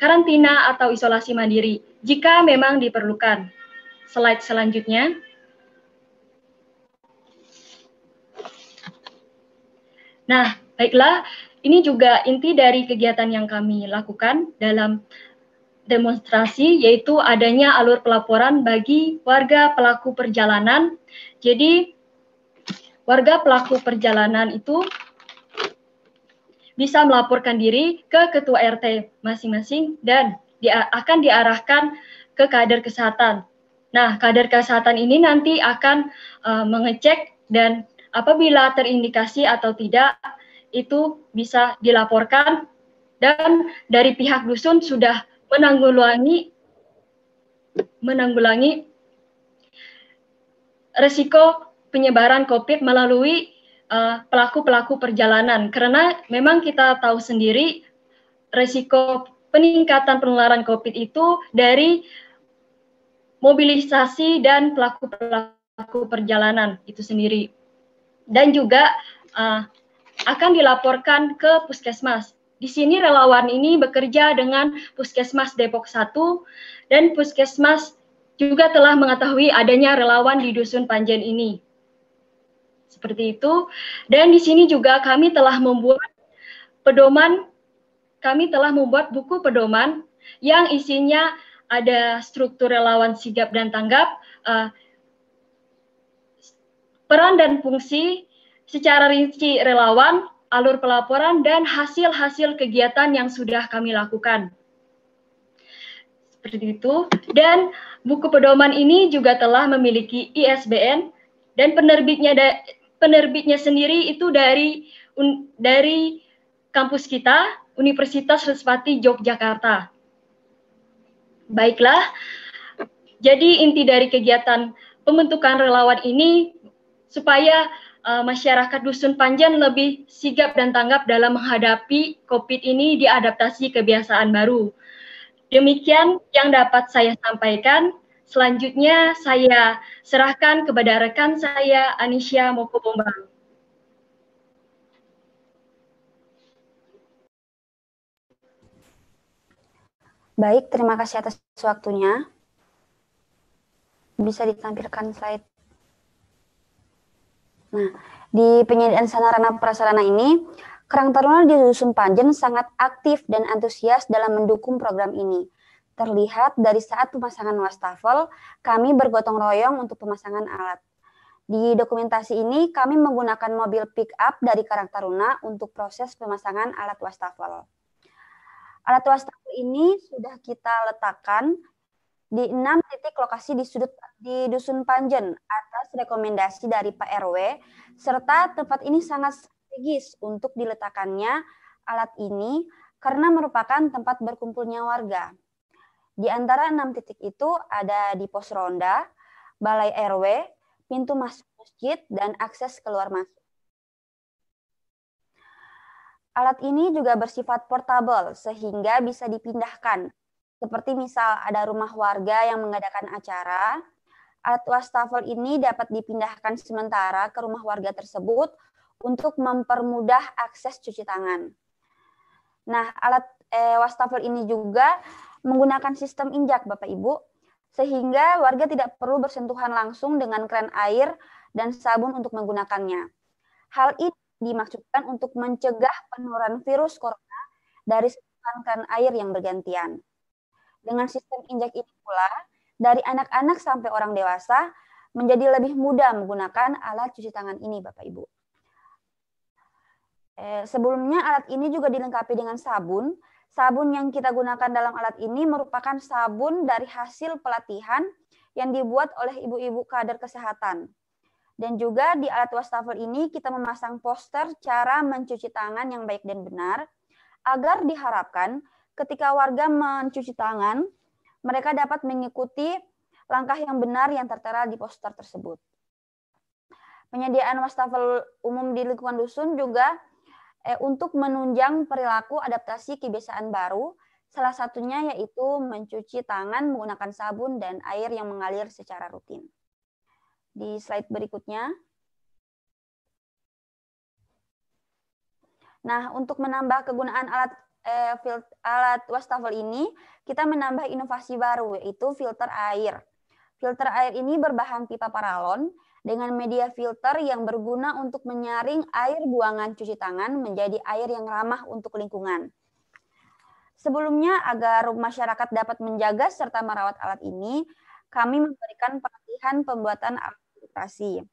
karantina atau isolasi mandiri jika memang diperlukan. Slide selanjutnya. Nah, baiklah, ini juga inti dari kegiatan yang kami lakukan dalam demonstrasi, yaitu adanya alur pelaporan bagi warga pelaku perjalanan. Jadi, warga pelaku perjalanan itu bisa melaporkan diri ke ketua RT masing-masing dan akan diarahkan ke kader kesehatan. Nah, kader kesehatan ini nanti akan mengecek dan apabila terindikasi atau tidak, itu bisa dilaporkan dan dari pihak dusun sudah menanggulangi resiko penyebaran COVID melalui pelaku-pelaku perjalanan. Karena memang kita tahu sendiri resiko peningkatan penularan COVID itu dari mobilisasi dan pelaku-pelaku perjalanan itu sendiri. Dan juga akan dilaporkan ke puskesmas. Di sini relawan ini bekerja dengan Puskesmas Depok 1 dan puskesmas juga telah mengetahui adanya relawan di Dusun Panjen ini. Seperti itu. Dan di sini juga kami telah membuat pedoman, kami telah membuat buku pedoman yang isinya ada struktur relawan sigap dan tanggap, peran dan fungsi secara rinci relawan, alur pelaporan, dan hasil-hasil kegiatan yang sudah kami lakukan. Seperti itu. Dan buku pedoman ini juga telah memiliki ISBN dan penerbitnya sendiri itu dari kampus kita, Universitas Respati Yogyakarta. Baiklah, jadi inti dari kegiatan pembentukan relawan ini supaya masyarakat Dusun Panjen lebih sigap dan tanggap dalam menghadapi COVID ini, diadaptasi kebiasaan baru. Demikian yang dapat saya sampaikan. Selanjutnya saya serahkan kepada rekan saya, Anisha Mokobombang. Baik, terima kasih atas waktunya. Bisa ditampilkan slide. Nah, di penyediaan sarana prasarana ini, Karang Taruna di Dusun Panjen sangat aktif dan antusias dalam mendukung program ini. Terlihat dari saat pemasangan wastafel, kami bergotong royong untuk pemasangan alat. Di dokumentasi ini, kami menggunakan mobil pick-up dari Karang Taruna untuk proses pemasangan alat wastafel. Alat wastafel ini sudah kita letakkan di 6 titik lokasi di Dusun Panjen atas rekomendasi dari Pak RW, serta tempat ini sangat strategis untuk diletakkannya alat ini karena merupakan tempat berkumpulnya warga. Di antara 6 titik itu ada di pos ronda, balai RW, pintu masuk masjid, dan akses keluar masuk. Alat ini juga bersifat portable sehingga bisa dipindahkan. Seperti misal ada rumah warga yang mengadakan acara, alat wastafel ini dapat dipindahkan sementara ke rumah warga tersebut untuk mempermudah akses cuci tangan. Nah, alat wastafel ini juga menggunakan sistem injak, Bapak Ibu, sehingga warga tidak perlu bersentuhan langsung dengan keran air dan sabun untuk menggunakannya. Hal ini dimaksudkan untuk mencegah penularan virus corona dari sentuhan keran air yang bergantian. Dengan sistem injak ini pula, dari anak-anak sampai orang dewasa menjadi lebih mudah menggunakan alat cuci tangan ini, Bapak Ibu. Sebelumnya alat ini juga dilengkapi dengan sabun. Sabun yang kita gunakan dalam alat ini merupakan sabun dari hasil pelatihan yang dibuat oleh ibu-ibu kader kesehatan. Dan juga di alat wastafel ini kita memasang poster cara mencuci tangan yang baik dan benar, agar diharapkan ketika warga mencuci tangan, mereka dapat mengikuti langkah yang benar yang tertera di poster tersebut. Penyediaan wastafel umum di lingkungan dusun juga untuk menunjang perilaku adaptasi kebiasaan baru, salah satunya yaitu mencuci tangan menggunakan sabun dan air yang mengalir secara rutin. Di slide berikutnya. Nah, untuk menambah kegunaan alat wastafel ini, kita menambah inovasi baru, yaitu filter air. Filter air ini berbahan pipa paralon dengan media filter yang berguna untuk menyaring air buangan cuci tangan menjadi air yang ramah untuk lingkungan. Sebelumnya, agar masyarakat dapat menjaga serta merawat alat ini, kami memberikan pelatihan pembuatan alat filtrasi.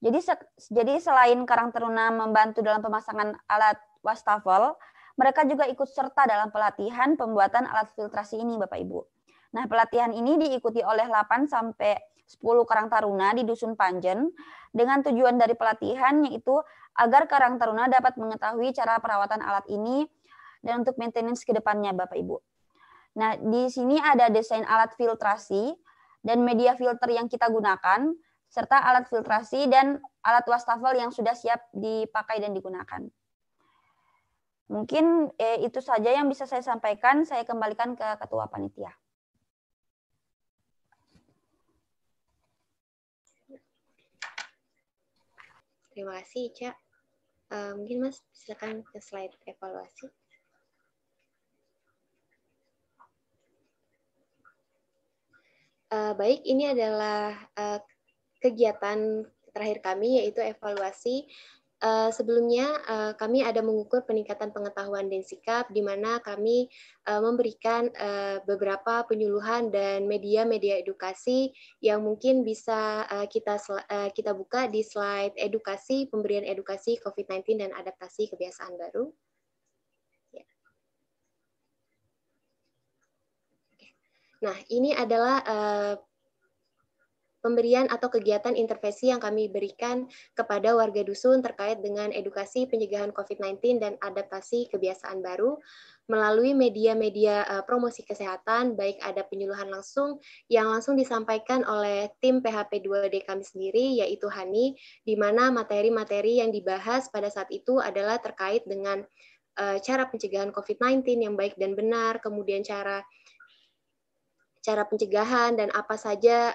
Jadi selain Karang Taruna membantu dalam pemasangan alat wastafel, mereka juga ikut serta dalam pelatihan pembuatan alat filtrasi ini, Bapak Ibu. Nah, pelatihan ini diikuti oleh 8 sampai 10 Karang Taruna di Dusun Panjen dengan tujuan dari pelatihan yaitu agar Karang Taruna dapat mengetahui cara perawatan alat ini dan untuk maintenance ke depannya, Bapak Ibu. Nah, di sini ada desain alat filtrasi dan media filter yang kita gunakan, serta alat filtrasi dan alat wastafel yang sudah siap dipakai dan digunakan. Mungkin itu saja yang bisa saya sampaikan. Saya kembalikan ke Ketua Panitia. Terima kasih, Ica. Mungkin Mas, silakan ke slide evaluasi. Baik, ini adalah kegiatan terakhir kami, yaitu evaluasi. Sebelumnya kami ada mengukur peningkatan pengetahuan dan sikap, di mana kami memberikan beberapa penyuluhan dan media-media edukasi yang mungkin bisa kita buka di slide edukasi, pemberian edukasi COVID-19 dan adaptasi kebiasaan baru. Nah, ini adalah pemberian atau kegiatan intervensi yang kami berikan kepada warga dusun terkait dengan edukasi pencegahan COVID-19 dan adaptasi kebiasaan baru melalui media-media promosi kesehatan, baik ada penyuluhan langsung yang langsung disampaikan oleh tim PHP 2D kami sendiri, yaitu Hani, di mana materi-materi yang dibahas pada saat itu adalah terkait dengan cara pencegahan COVID-19 yang baik dan benar, kemudian cara pencegahan dan apa saja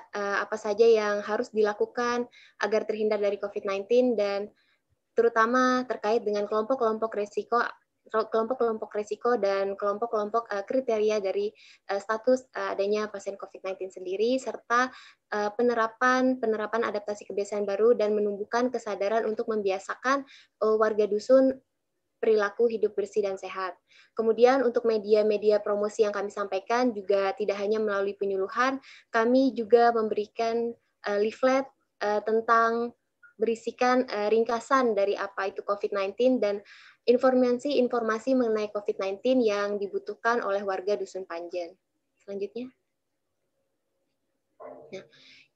yang harus dilakukan agar terhindar dari COVID-19 dan terutama terkait dengan kelompok-kelompok resiko dan kelompok-kelompok kriteria dari status adanya pasien COVID-19 sendiri serta penerapan adaptasi kebiasaan baru dan menumbuhkan kesadaran untuk membiasakan warga dusun perilaku hidup bersih dan sehat. Kemudian untuk media-media promosi yang kami sampaikan juga tidak hanya melalui penyuluhan, kami juga memberikan leaflet tentang berisikan ringkasan dari apa itu COVID-19 dan informasi mengenai COVID-19 yang dibutuhkan oleh warga Dusun Panjen. Selanjutnya. Nah,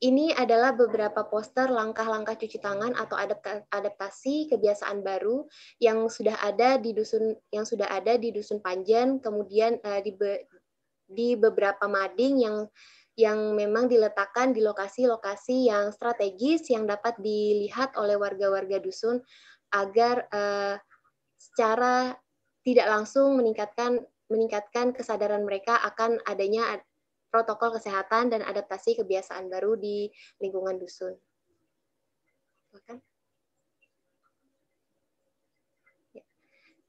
ini adalah beberapa poster langkah-langkah cuci tangan atau adaptasi kebiasaan baru yang sudah ada di dusun Panjen, kemudian di beberapa mading yang memang diletakkan di lokasi-lokasi yang strategis yang dapat dilihat oleh warga-warga dusun agar secara tidak langsung meningkatkan kesadaran mereka akan adanya protokol kesehatan dan adaptasi kebiasaan baru di lingkungan dusun.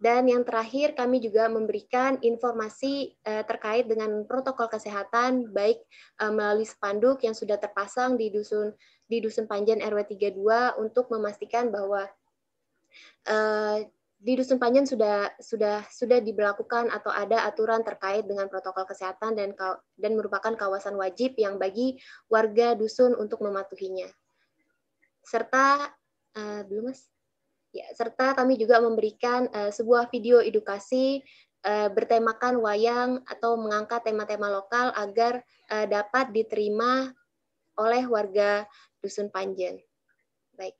Dan yang terakhir, kami juga memberikan informasi terkait dengan protokol kesehatan, baik melalui spanduk yang sudah terpasang di Dusun Panjen RW 32 untuk memastikan bahwa di Dusun Panjen sudah diberlakukan atau ada aturan terkait dengan protokol kesehatan dan merupakan kawasan wajib yang bagi warga dusun untuk mematuhinya. Serta serta kami juga memberikan sebuah video edukasi bertemakan wayang atau mengangkat tema-tema lokal agar dapat diterima oleh warga Dusun Panjen. Baik,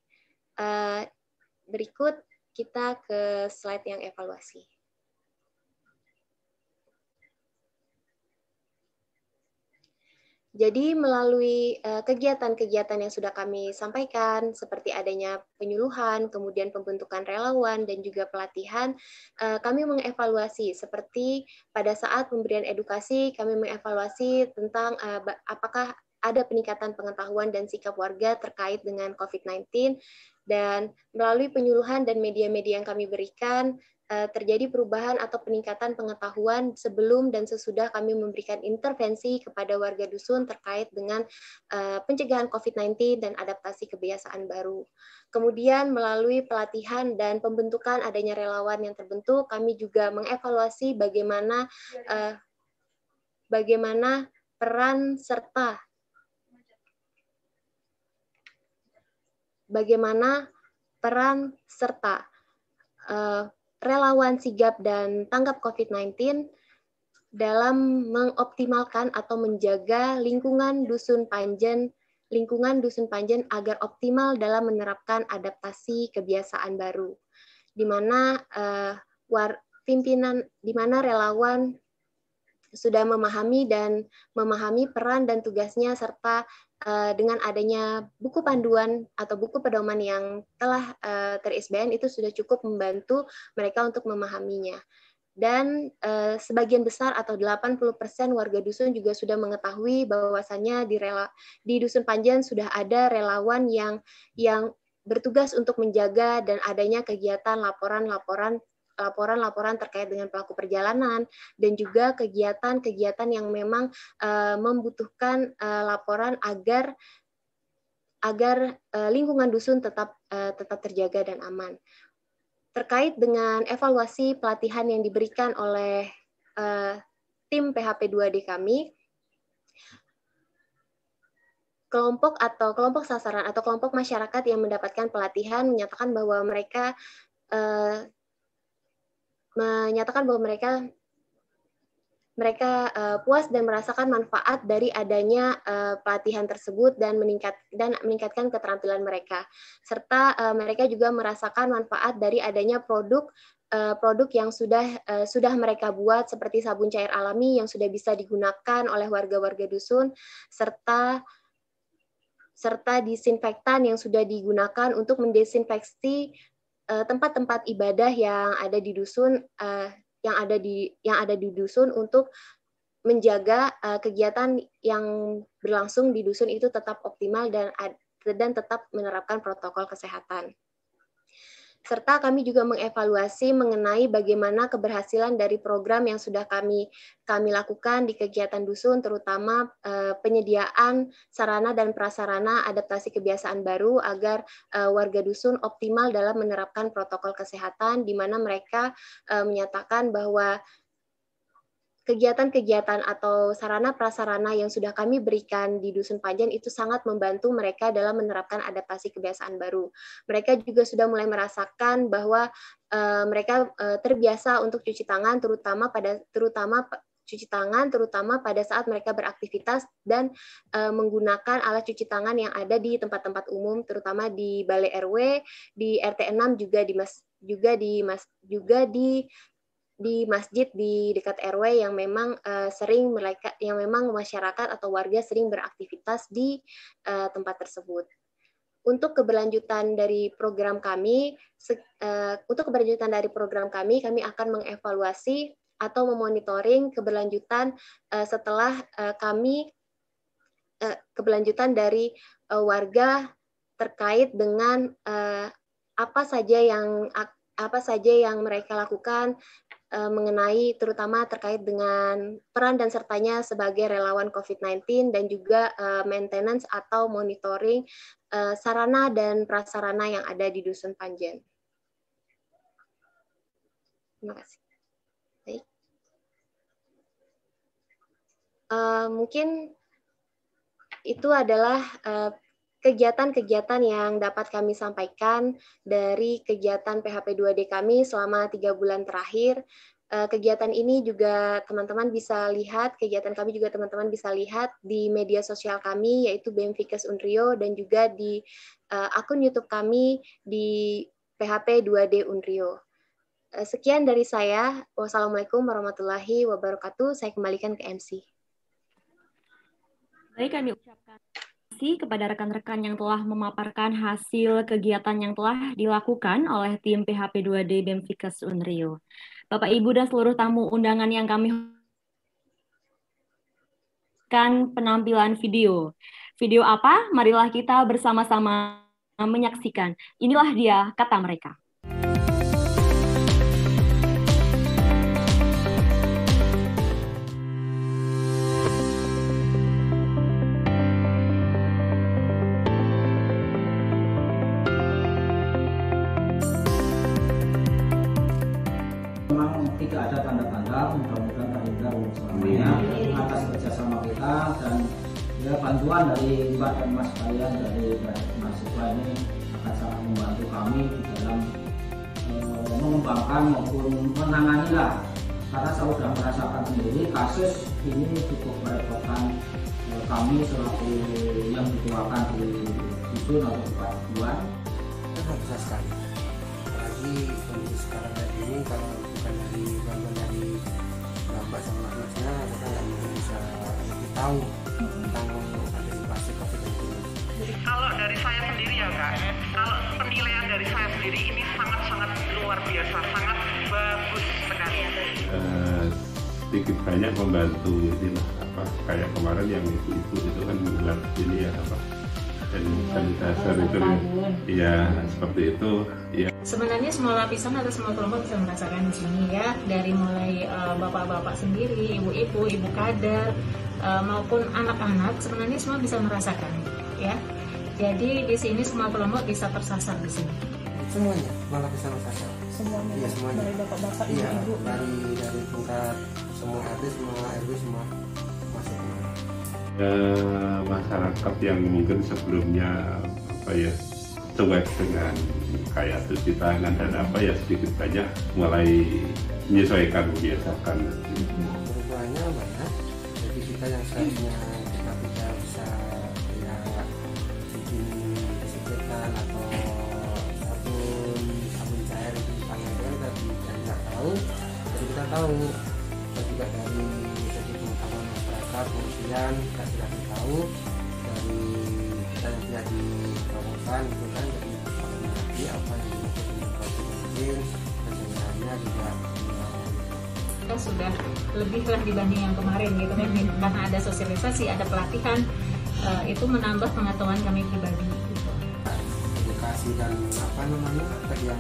berikut kita ke slide yang evaluasi. Jadi melalui kegiatan-kegiatan yang sudah kami sampaikan, seperti adanya penyuluhan, kemudian pembentukan relawan, dan juga pelatihan, kami mengevaluasi seperti pada saat pemberian edukasi, kami mengevaluasi tentang apakah ada peningkatan pengetahuan dan sikap warga terkait dengan COVID-19, dan melalui penyuluhan dan media-media yang kami berikan, terjadi perubahan atau peningkatan pengetahuan sebelum dan sesudah kami memberikan intervensi kepada warga dusun terkait dengan pencegahan COVID-19 dan adaptasi kebiasaan baru. Kemudian melalui pelatihan dan pembentukan adanya relawan yang terbentuk, kami juga mengevaluasi bagaimana peran serta relawan sigap dan tanggap COVID-19 dalam mengoptimalkan atau menjaga lingkungan dusun Panjen agar optimal dalam menerapkan adaptasi kebiasaan baru, di mana relawan sudah memahami peran dan tugasnya, serta dengan adanya buku panduan atau buku pedoman yang telah ter-ISBN itu sudah cukup membantu mereka untuk memahaminya. Dan sebagian besar atau 80% warga dusun juga sudah mengetahui bahwasannya di Dusun Panjen sudah ada relawan yang bertugas untuk menjaga dan adanya kegiatan laporan terkait dengan pelaku perjalanan, dan juga kegiatan-kegiatan yang memang membutuhkan laporan agar lingkungan dusun tetap terjaga dan aman. Terkait dengan evaluasi pelatihan yang diberikan oleh tim PHP 2D kami, kelompok sasaran atau kelompok masyarakat yang mendapatkan pelatihan menyatakan bahwa mereka puas dan merasakan manfaat dari adanya pelatihan tersebut dan meningkatkan keterampilan mereka, serta mereka juga merasakan manfaat dari adanya produk yang sudah mereka buat, seperti sabun cair alami yang sudah bisa digunakan oleh warga-warga dusun, serta disinfektan yang sudah digunakan untuk mendesinfeksi tempat-tempat ibadah yang ada di dusun, yang ada di dusun, untuk menjaga kegiatan yang berlangsung di dusun itu tetap optimal dan tetap menerapkan protokol kesehatan. Serta kami juga mengevaluasi mengenai bagaimana keberhasilan dari program yang sudah kami lakukan di kegiatan dusun, terutama penyediaan sarana dan prasarana adaptasi kebiasaan baru agar warga dusun optimal dalam menerapkan protokol kesehatan, di mana mereka menyatakan bahwa kegiatan-kegiatan atau sarana prasarana yang sudah kami berikan di Dusun Panjen itu sangat membantu mereka dalam menerapkan adaptasi kebiasaan baru. Mereka juga sudah mulai merasakan bahwa mereka terbiasa untuk cuci tangan, terutama pada saat mereka beraktivitas dan menggunakan alat cuci tangan yang ada di tempat-tempat umum, terutama di Balai RW, di RT 6, juga di masjid di dekat RW yang memang masyarakat atau warga sering beraktivitas di tempat tersebut. Untuk keberlanjutan dari program kami, kami akan mengevaluasi atau memonitoring keberlanjutan setelah keberlanjutan dari warga terkait dengan apa saja yang mereka lakukan mengenai terutama terkait dengan peran dan sertanya sebagai relawan COVID-19 dan juga maintenance atau monitoring sarana dan prasarana yang ada di Dusun Panjen. Terima kasih. Baik. Mungkin itu adalah kegiatan-kegiatan yang dapat kami sampaikan dari kegiatan PHP 2D kami selama 3 bulan terakhir. Kegiatan ini juga teman-teman bisa lihat, di media sosial kami, yaitu BMVikes Unrio, dan juga di akun YouTube kami di PHP 2D Unrio. Sekian dari saya. Wassalamualaikum warahmatullahi wabarakatuh. Saya kembalikan ke MC. Baik, kami ucapkan terima kasih kepada rekan-rekan yang telah memaparkan hasil kegiatan yang telah dilakukan oleh tim PHP 2D BEMFIKES Unrio. Bapak, Ibu, dan seluruh tamu undangan yang kami kan penampilan video. Video apa? Marilah kita bersama-sama menyaksikan. Inilah dia kata mereka. Memang tidak ada tanda-tanda, mudah-mudahan terhindar selamanya atas kerjasama kita dan ya bantuan dari Mbak dan Mas kalian dari mahasiswa ini akan sangat membantu kami di dalam mengembangkan maupun menangani lah, karena saya sudah merasakan sendiri kasus ini cukup merepotkan kami selaku yang dituakan di dusun atau di Pasuruan. Sangat besar sekali, apalagi kondisi sekarang kayak gini, kalau bukan dari bantuan dari Bapak sama Masnya, kita nggak bisa lebih tahu tentang antisipasi COVID-19. Kalau dari saya sendiri ya Kak, kalau penilaian dari saya sendiri ini sangat-sangat luar biasa, sangat bagus sekali. Sedikit banyak membantu inilah apa kayak kemarin yang ibu-ibu itu kan membuat ini ya apa sanitizer itu ya seperti itu ya. Sebenarnya semua lapisan atau semua kelompok bisa merasakan di sini ya, dari mulai bapak-bapak sendiri, ibu-ibu, ibu kader maupun anak-anak, sebenarnya semua bisa merasakan ya. Jadi di sini semua kelompok bisa tersasar di sini. Semuanya malah bisa tersasar. Semuanya. Iya, semuanya. Dari bapak-bapak, iya, ibu-ibu. Dari tingkat semua RT, semua RW, semua masuk. Masyarakat yang mungkin sebelumnya apa ya cuek dengan kayak cuci tangan dan apa ya sedikit banyak mulai menyesuaikan membiasakan. Perubahannya banyak. Jadi kita yang seharusnya kita tidak bisa ya bikin disinfektan atau sabun cair di tangan kan kita tidak tahu. Jadi kita tahu dan juga dari segi pengetahuan masyarakat kemudian kita sudah tahu dari kita yang tidak dipromokan gitu kan, jadi mengerti apa yang dimaksud dengan COVID-19 dan sebenarnya juga kita sudah lebih lah dibanding yang kemarin gitu kan, karena ada sosialisasi, ada pelatihan, itu menambah pengetahuan kami pribadi gitu. Edukasi dan apa namanya yang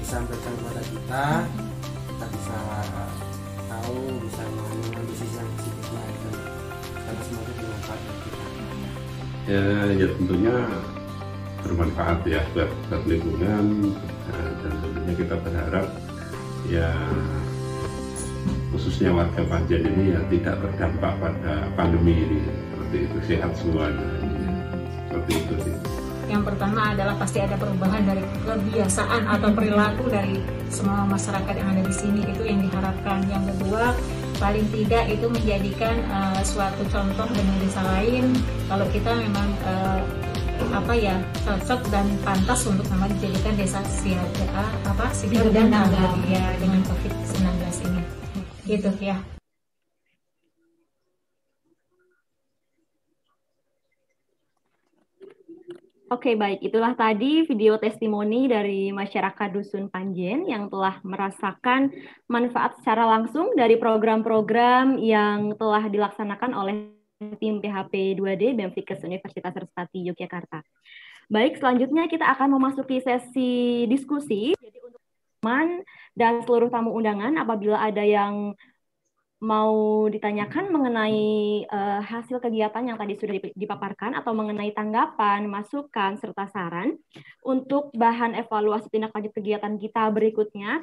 disampaikan kepada kita bisa tahu, bisa mengambil sisi yang positifnya itu karena semuanya bermanfaat bagi kita. Ya tentunya bermanfaat ya buat lingkungan dan tentunya kita berharap ya khususnya warga Panjen ini ya tidak terdampak pada pandemi ini, seperti itu, sehat semuanya seperti itu sih. Yang pertama adalah pasti ada perubahan dari kebiasaan atau perilaku dari semua masyarakat yang ada di sini, itu yang diharapkan. Yang kedua, paling tidak itu menjadikan suatu contoh dengan desa lain kalau kita memang cocok dan pantas untuk nama dijadikan desa sigap dan tanggap ya dengan COVID-19 ini. Gitu ya. Oke, baik. Itulah tadi video testimoni dari masyarakat Dusun Panjen yang telah merasakan manfaat secara langsung dari program-program yang telah dilaksanakan oleh tim PHP 2D BEMFIKES Universitas Respati Yogyakarta. Baik, selanjutnya kita akan memasuki sesi diskusi. Jadi untuk teman dan seluruh tamu undangan, apabila ada yang mau ditanyakan mengenai hasil kegiatan yang tadi sudah dipaparkan atau mengenai tanggapan, masukan, serta saran untuk bahan evaluasi tindak lanjut kegiatan kita berikutnya,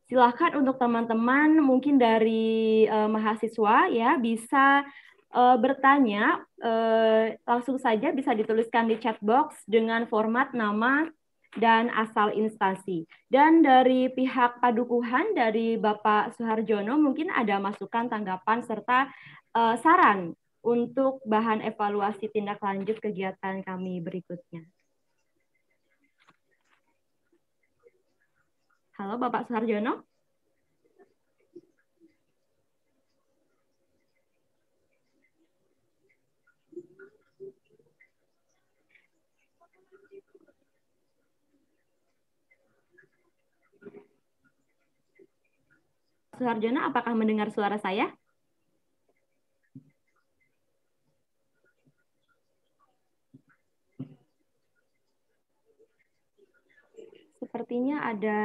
silakan untuk teman-teman mungkin dari mahasiswa ya bisa bertanya langsung saja, bisa dituliskan di chat box dengan format nama dan asal instansi. Dan dari pihak Padukuhan, dari Bapak Suharjono, mungkin ada masukan, tanggapan, serta saran untuk bahan evaluasi tindak lanjut kegiatan kami berikutnya. Halo Bapak Suharjono. Suharjono, apakah mendengar suara saya? Sepertinya ada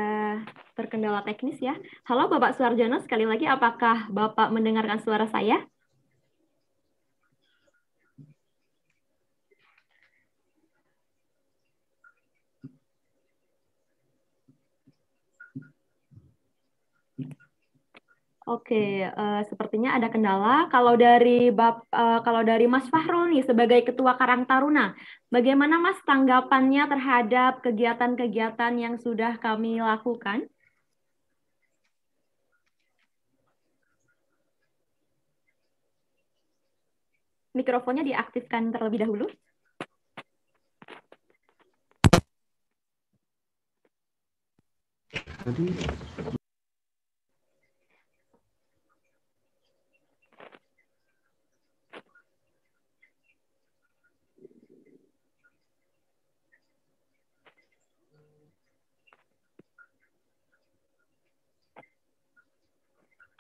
terkendala teknis ya. Halo Bapak Suharjono, sekali lagi apakah Bapak mendengarkan suara saya? Oke, sepertinya ada kendala. Kalau dari Mas Fahrul nih sebagai Ketua Karang Taruna, bagaimana Mas tanggapannya terhadap kegiatan-kegiatan yang sudah kami lakukan? Mikrofonnya diaktifkan terlebih dahulu.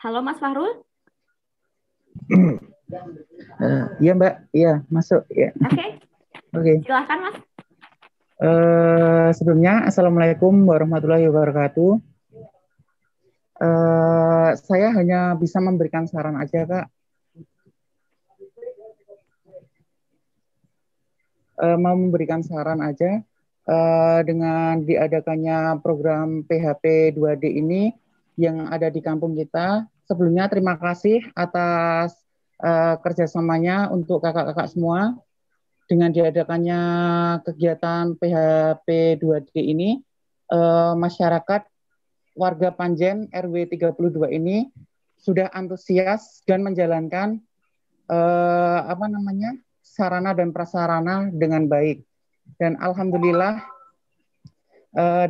Halo Mas Fahrul. Iya Mbak, iya masuk ya. Oke. Silakan Mas. Sebelumnya Assalamualaikum warahmatullahi wabarakatuh. Saya hanya bisa memberikan saran aja Kak. Mau memberikan saran aja dengan diadakannya program PHP 2D ini yang ada di kampung kita. Sebelumnya terima kasih atas kerjasamanya untuk kakak-kakak semua. Dengan diadakannya kegiatan PHP 2D ini, masyarakat warga Panjen RW 32 ini sudah antusias dan menjalankan sarana dan prasarana dengan baik. Dan alhamdulillah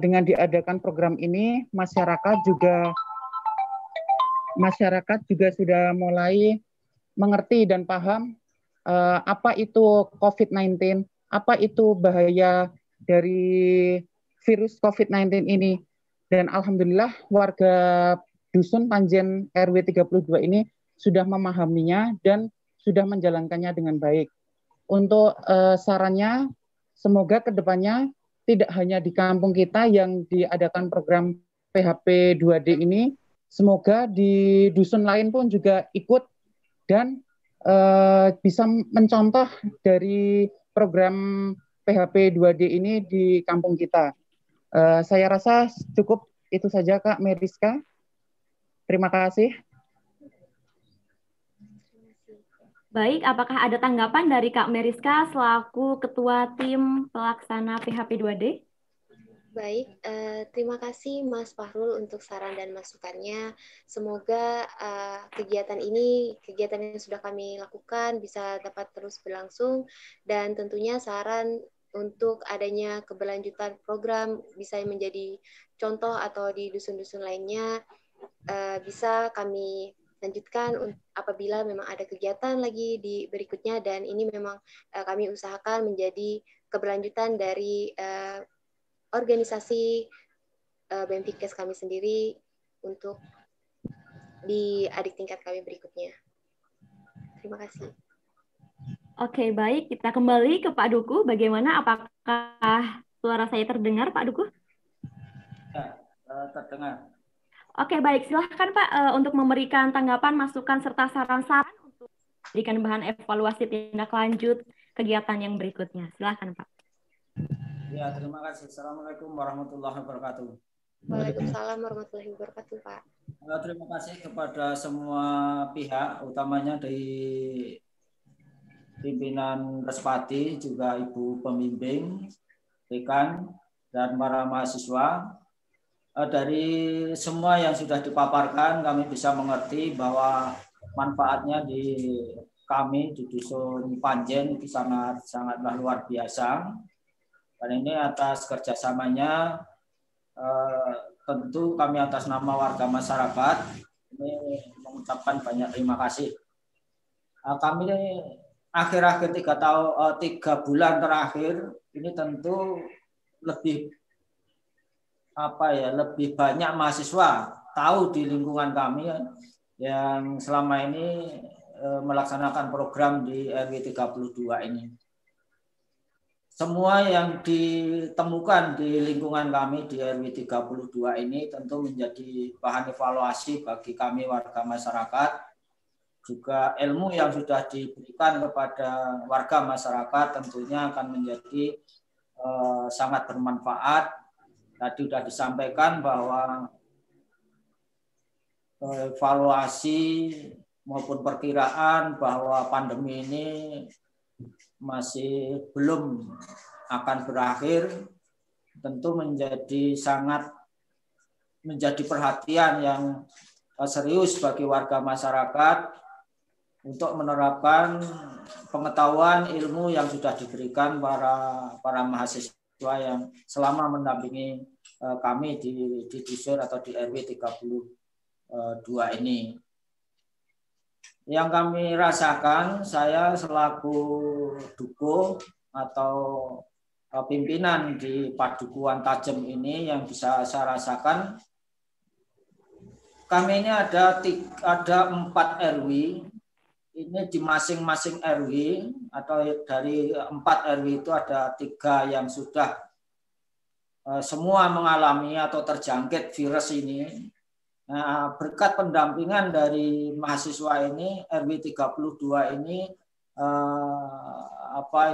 dengan diadakan program ini masyarakat juga sudah mulai mengerti dan paham apa itu COVID-19, apa itu bahaya dari virus COVID-19 ini. Dan alhamdulillah warga Dusun Panjen RW 32 ini sudah memahaminya dan sudah menjalankannya dengan baik. Untuk sarannya, semoga kedepannya tidak hanya di kampung kita yang diadakan program PHP 2D ini, semoga di dusun lain pun juga ikut dan bisa mencontoh dari program PHP 2D ini di kampung kita. Saya rasa cukup itu saja Kak Meriska. Terima kasih. Baik, apakah ada tanggapan dari Kak Meriska selaku Ketua Tim Pelaksana PHP 2D? Baik, terima kasih Mas Fahrul untuk saran dan masukannya. Semoga kegiatan yang sudah kami lakukan bisa dapat terus berlangsung, dan tentunya saran untuk adanya keberlanjutan program bisa menjadi contoh atau di dusun-dusun lainnya bisa kami lanjutkan apabila memang ada kegiatan lagi di berikutnya, dan ini memang kami usahakan menjadi keberlanjutan dari organisasi BMPKes kami sendiri untuk di adik tingkat kami berikutnya. Terima kasih. Oke, baik. Kita kembali ke Pak Duku. Bagaimana? Apakah suara saya terdengar, Pak Duku? Ya, terdengar. Oke, baik. Silahkan Pak untuk memberikan tanggapan, masukan, serta saran-saran untuk memberikan bahan evaluasi tindak lanjut kegiatan yang berikutnya. Silahkan Pak. Ya, terima kasih. Assalamualaikum warahmatullahi wabarakatuh. Waalaikumsalam warahmatullahi wabarakatuh, Pak. Terima kasih kepada semua pihak, utamanya dari pimpinan Respati, juga Ibu Pembimbing, rekan, dan para mahasiswa. Dari semua yang sudah dipaparkan, kami bisa mengerti bahwa manfaatnya di kami di Dusun Panjen itu sangatlah luar biasa. Dan ini atas kerjasamanya, tentu kami atas nama warga masyarakat ini mengucapkan banyak terima kasih. Kami akhir-akhir 3 bulan terakhir ini tentu lebih banyak mahasiswa tahu di lingkungan kami yang selama ini melaksanakan program di RW 32 ini. Semua yang ditemukan di lingkungan kami di RW 32 ini tentu menjadi bahan evaluasi bagi kami warga masyarakat. Juga ilmu yang sudah diberikan kepada warga masyarakat tentunya akan menjadi sangat bermanfaat. Tadi sudah disampaikan bahwa evaluasi maupun perkiraan bahwa pandemi ini masih belum akan berakhir, tentu menjadi perhatian yang serius bagi warga masyarakat untuk menerapkan pengetahuan ilmu yang sudah diberikan para mahasiswa yang selama mendampingi kami di Disur atau di RW 32 ini. Yang kami rasakan, saya selaku duko atau pimpinan di Padukuhan Tajem ini yang bisa saya rasakan, kami ini ada 4 RW. Ini di masing-masing RW atau dari 4 RW itu ada 3 yang sudah semua mengalami atau terjangkit virus ini. Nah, berkat pendampingan dari mahasiswa ini, RW 32 ini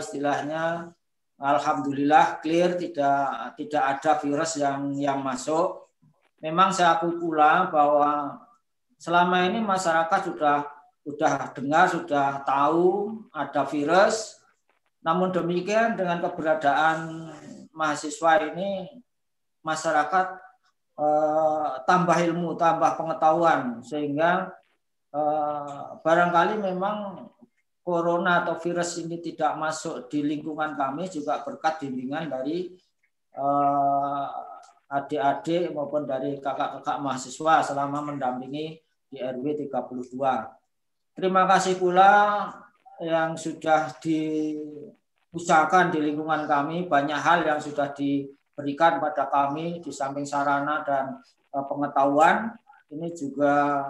istilahnya alhamdulillah clear, tidak ada virus yang masuk. Memang saya akui pula bahwa selama ini masyarakat sudah dengar, sudah tahu ada virus. Namun demikian dengan keberadaan mahasiswa ini, masyarakat tambah ilmu, tambah pengetahuan, sehingga barangkali memang corona atau virus ini tidak masuk di lingkungan kami juga berkat bimbingan dari adik-adik maupun dari kakak-kakak mahasiswa selama mendampingi di RW 32. Terima kasih pula yang sudah diusahakan di lingkungan kami, banyak hal yang sudah diberikan pada kami di samping sarana dan pengetahuan. Ini juga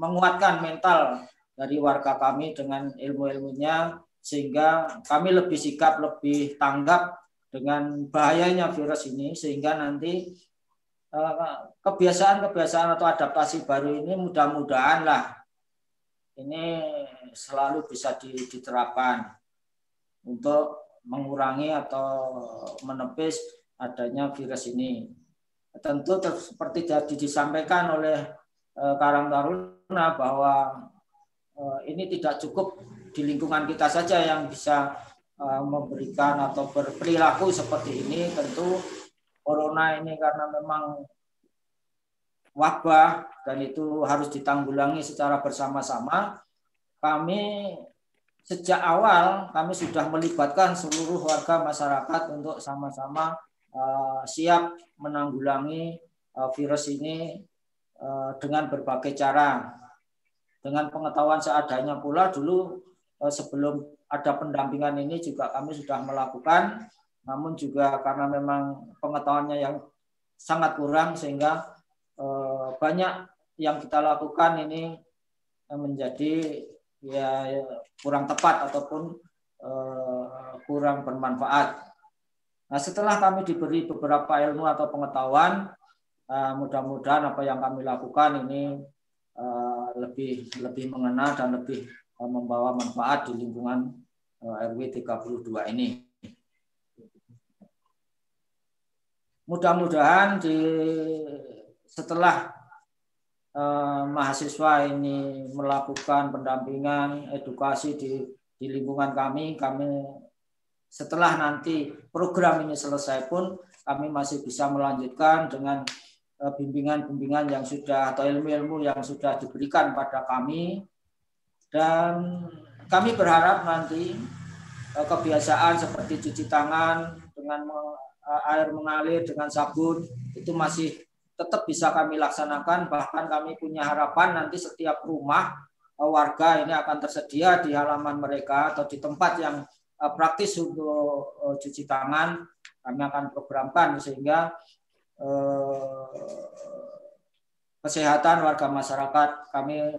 menguatkan mental dari warga kami dengan ilmu-ilmunya, sehingga kami lebih sikap, lebih tanggap dengan bahayanya virus ini, sehingga nanti kebiasaan-kebiasaan atau adaptasi baru ini mudah-mudahan lah ini selalu bisa diterapkan untuk mengurangi atau menepis adanya virus ini. Tentu seperti tadi disampaikan oleh Karang Taruna bahwa ini tidak cukup di lingkungan kita saja yang bisa memberikan atau berperilaku seperti ini. Tentu corona ini karena memang wabah dan itu harus ditanggulangi secara bersama-sama. Kami sejak awal kami sudah melibatkan seluruh warga masyarakat untuk sama-sama siap menanggulangi virus ini dengan berbagai cara. Dengan pengetahuan seadanya pula dulu sebelum ada pendampingan ini juga kami sudah melakukan, namun juga karena memang pengetahuannya yang sangat kurang sehingga banyak yang kita lakukan ini menjadi kurang tepat ataupun kurang bermanfaat. Nah, setelah kami diberi beberapa ilmu atau pengetahuan, mudah-mudahan apa yang kami lakukan ini lebih mengena dan lebih membawa manfaat di lingkungan RW 32 ini. Mudah-mudahan setelah mahasiswa ini melakukan pendampingan edukasi di lingkungan kami setelah nanti program ini selesai pun kami masih bisa melanjutkan dengan bimbingan-bimbingan yang sudah atau ilmu-ilmu yang sudah diberikan pada kami, dan kami berharap nanti kebiasaan seperti cuci tangan dengan air mengalir dengan sabun itu masih tetap bisa kami laksanakan. Bahkan kami punya harapan nanti setiap rumah warga ini akan tersedia di halaman mereka atau di tempat yang praktis untuk cuci tangan. Kami akan programkan sehingga kesehatan warga masyarakat kami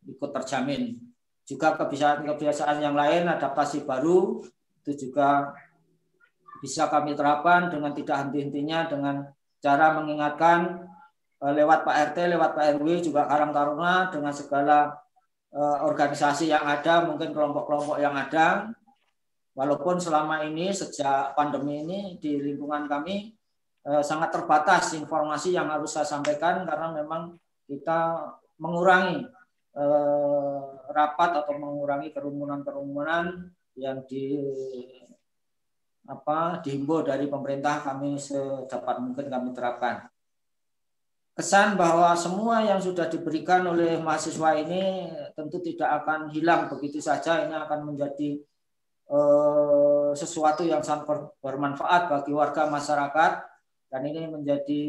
ikut terjamin. Juga kebiasaan-kebiasaan yang lain, adaptasi baru, itu juga bisa kami terapkan dengan tidak henti-hentinya dengan cara mengingatkan lewat Pak RT, lewat Pak RW, juga Karang Taruna dengan segala organisasi yang ada, mungkin kelompok-kelompok yang ada. Walaupun selama ini sejak pandemi ini di lingkungan kami sangat terbatas informasi yang harus saya sampaikan karena memang kita mengurangi rapat atau mengurangi kerumunan-kerumunan yang dihimbau dari pemerintah, kami sedapat mungkin kami terapkan. Kesan bahwa semua yang sudah diberikan oleh mahasiswa ini tentu tidak akan hilang begitu saja, ini akan menjadi sesuatu yang sangat bermanfaat bagi warga masyarakat, dan ini menjadi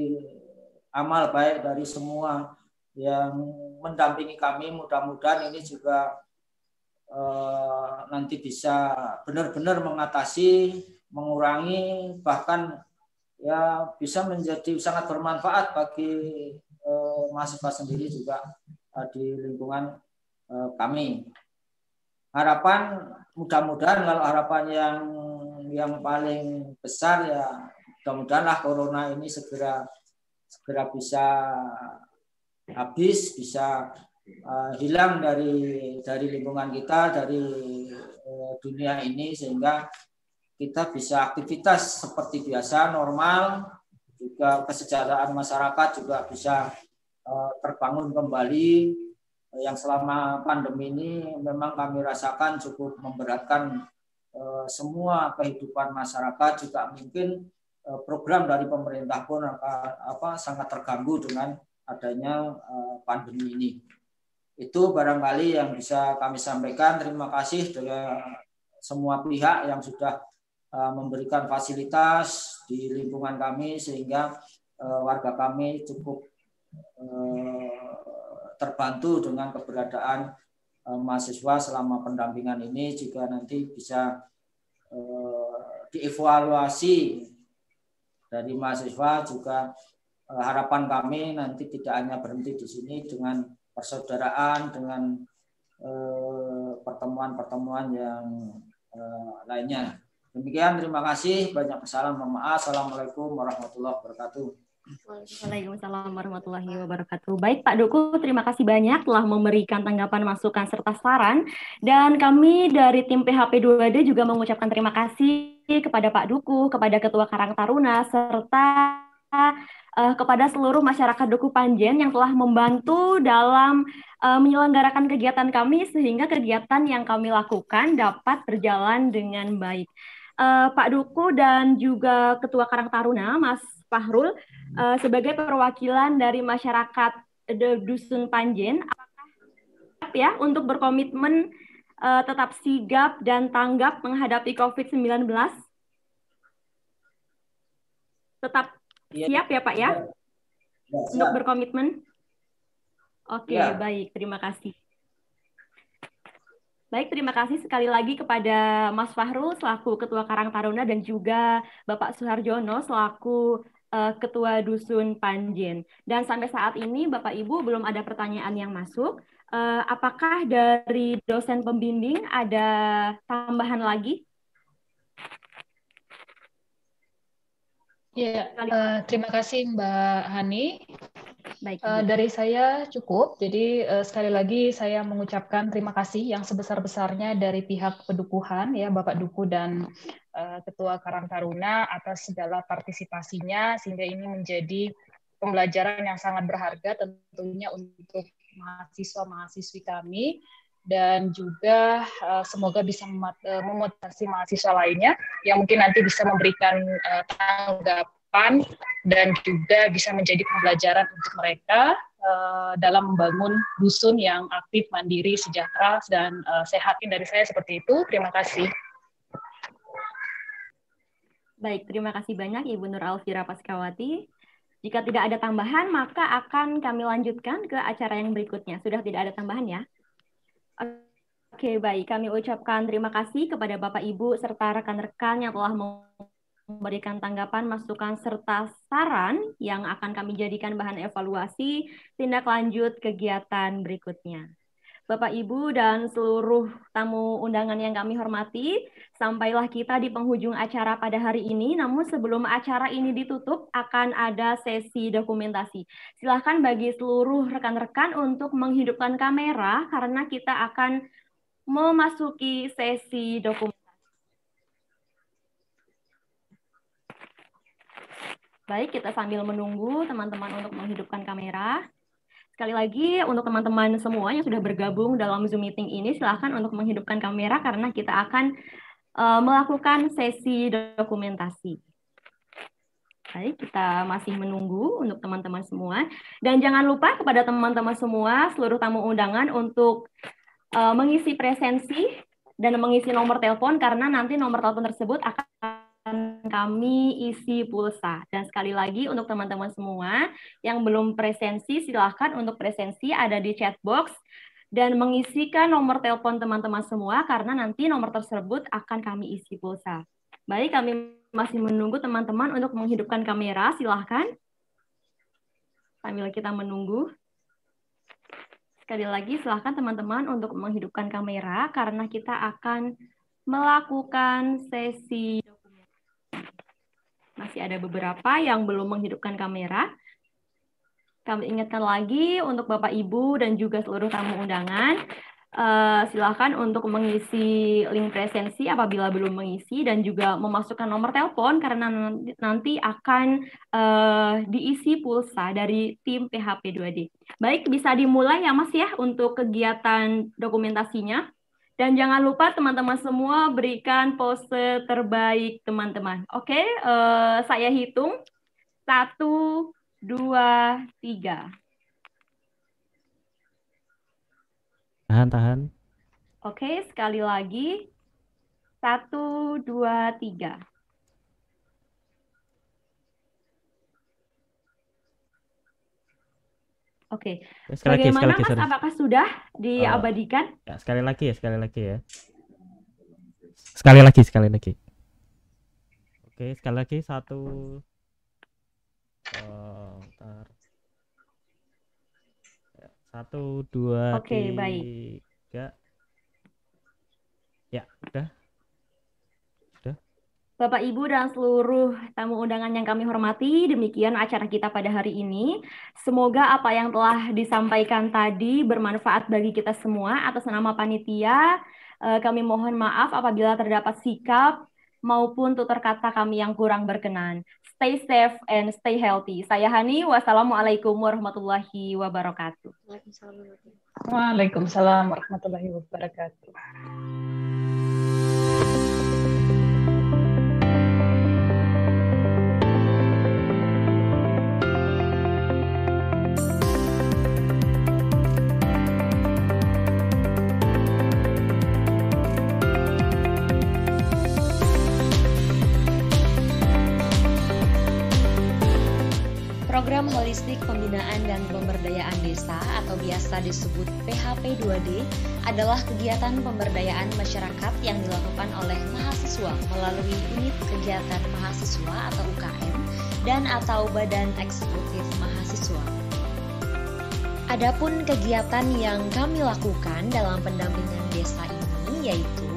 amal baik dari semua yang mendampingi kami. Mudah-mudahan ini juga nanti bisa benar-benar mengatasi, mengurangi, bahkan ya bisa menjadi sangat bermanfaat bagi mahasiswa sendiri juga di lingkungan kami. Harapan mudah-mudahan, kalau harapan yang paling besar ya mudah-mudahanlah corona ini segera bisa habis, bisa hilang dari lingkungan kita, dari dunia ini, sehingga kita bisa aktivitas seperti biasa, normal, juga kesejahteraan masyarakat juga bisa terbangun kembali. Yang selama pandemi ini memang kami rasakan cukup memberatkan semua kehidupan masyarakat, juga mungkin program dari pemerintah pun sangat terganggu dengan adanya pandemi ini. Itu barangkali yang bisa kami sampaikan. Terima kasih dengan semua pihak yang sudah memberikan fasilitas di lingkungan kami sehingga warga kami cukup terbantu dengan keberadaan mahasiswa selama pendampingan ini. Juga nanti bisa dievaluasi dari mahasiswa, juga harapan kami nanti tidak hanya berhenti di sini dengan persaudaraan, dengan pertemuan-pertemuan yang lainnya. Demikian, terima kasih. Banyak salam, mohon maaf. Assalamualaikum warahmatullahi wabarakatuh. Waalaikumsalam warahmatullahi wabarakatuh. Baik Pak Duku, terima kasih banyak telah memberikan tanggapan, masukan, serta saran. Dan kami dari tim PHP 2D juga mengucapkan terima kasih kepada Pak Duku, kepada Ketua Karang Taruna, serta kepada seluruh masyarakat Duku Panjen yang telah membantu dalam menyelenggarakan kegiatan kami sehingga kegiatan yang kami lakukan dapat berjalan dengan baik. Pak Duku dan juga Ketua Karang Taruna, Mas Fahrul, sebagai perwakilan dari masyarakat Dusun Panjen, apakah ya untuk berkomitmen tetap sigap dan tanggap menghadapi COVID-19? Tetap siap ya Pak ya? Untuk berkomitmen? Oke, baik, terima kasih. Baik, terima kasih sekali lagi kepada Mas Fahrul selaku Ketua Karang Taruna dan juga Bapak Suharjono selaku Ketua Dusun Panjen. Dan sampai saat ini Bapak Ibu belum ada pertanyaan yang masuk. Apakah dari dosen pembimbing ada tambahan lagi? Ya, terima kasih Mbak Hani. Baik, dari saya cukup. Jadi sekali lagi saya mengucapkan terima kasih yang sebesar-besarnya dari pihak pedukuhan ya Bapak Duku dan Ketua Karang Taruna atas segala partisipasinya sehingga ini menjadi pembelajaran yang sangat berharga tentunya untuk mahasiswa-mahasiswi kami, dan juga semoga bisa memotivasi mahasiswa lainnya yang mungkin nanti bisa memberikan tanggapan dan juga bisa menjadi pembelajaran untuk mereka dalam membangun dusun yang aktif, mandiri, sejahtera, dan sehat. Dari saya seperti itu. Terima kasih. Baik, terima kasih banyak Ibu Nur Alfira Paskawati. Jika tidak ada tambahan, maka akan kami lanjutkan ke acara yang berikutnya. Sudah tidak ada tambahan ya? Oke, baik. Kami ucapkan terima kasih kepada Bapak Ibu serta rekan-rekan yang telah memberikan tanggapan, masukan, serta saran yang akan kami jadikan bahan evaluasi tindak lanjut kegiatan berikutnya. Bapak, Ibu, dan seluruh tamu undangan yang kami hormati, sampailah kita di penghujung acara pada hari ini. Namun sebelum acara ini ditutup, akan ada sesi dokumentasi. Silahkan bagi seluruh rekan-rekan untuk menghidupkan kamera, karena kita akan memasuki sesi dokumentasi. Baik, kita sambil menunggu teman-teman untuk menghidupkan kamera. Sekali lagi, untuk teman-teman semua yang sudah bergabung dalam Zoom meeting ini, silahkan untuk menghidupkan kamera karena kita akan melakukan sesi dokumentasi. Baik, kita masih menunggu untuk teman-teman semua. Dan jangan lupa kepada teman-teman semua, seluruh tamu undangan untuk mengisi presensi dan mengisi nomor telepon karena nanti nomor telepon tersebut akan kami isi pulsa. Dan sekali lagi untuk teman-teman semua yang belum presensi, silahkan untuk presensi ada di chat box dan mengisikan nomor telepon teman-teman semua karena nanti nomor tersebut akan kami isi pulsa. Baik, kami masih menunggu teman-teman untuk menghidupkan kamera, silahkan. Sambil kita menunggu. Sekali lagi silahkan teman-teman untuk menghidupkan kamera karena kita akan melakukan sesi. Masih ada beberapa yang belum menghidupkan kamera. Kami ingatkan lagi untuk Bapak, Ibu, dan juga seluruh tamu undangan, silakan untuk mengisi link presensi apabila belum mengisi, dan juga memasukkan nomor telepon karena nanti akan diisi pulsa dari tim PHP 2D. Baik, bisa dimulai ya Mas ya untuk kegiatan dokumentasinya. Dan jangan lupa teman-teman semua berikan pose terbaik teman-teman. Oke, saya hitung. 1, 2, 3. Tahan. Oke, sekali lagi. 1, 2, 3. Oke, bagaimana Mas? Apakah sudah diabadikan? Ya, sekali lagi ya. Sekali lagi. Oke, sekali lagi 1. Bentar. 1, 2, Oke, 3. baik. Ya, udah. Bapak, Ibu, dan seluruh tamu undangan yang kami hormati, demikian acara kita pada hari ini. Semoga apa yang telah disampaikan tadi bermanfaat bagi kita semua. Atas nama panitia, kami mohon maaf apabila terdapat sikap maupun tutur kata kami yang kurang berkenan. Stay safe and stay healthy. Saya Hani, wassalamualaikum warahmatullahi wabarakatuh. Waalaikumsalam warahmatullahi wabarakatuh. Program Holistik Pembinaan dan Pemberdayaan Desa atau biasa disebut PHP 2D adalah kegiatan pemberdayaan masyarakat yang dilakukan oleh mahasiswa melalui unit kegiatan mahasiswa atau UKM dan atau Badan Eksekutif Mahasiswa. Adapun kegiatan yang kami lakukan dalam pendampingan desa ini yaitu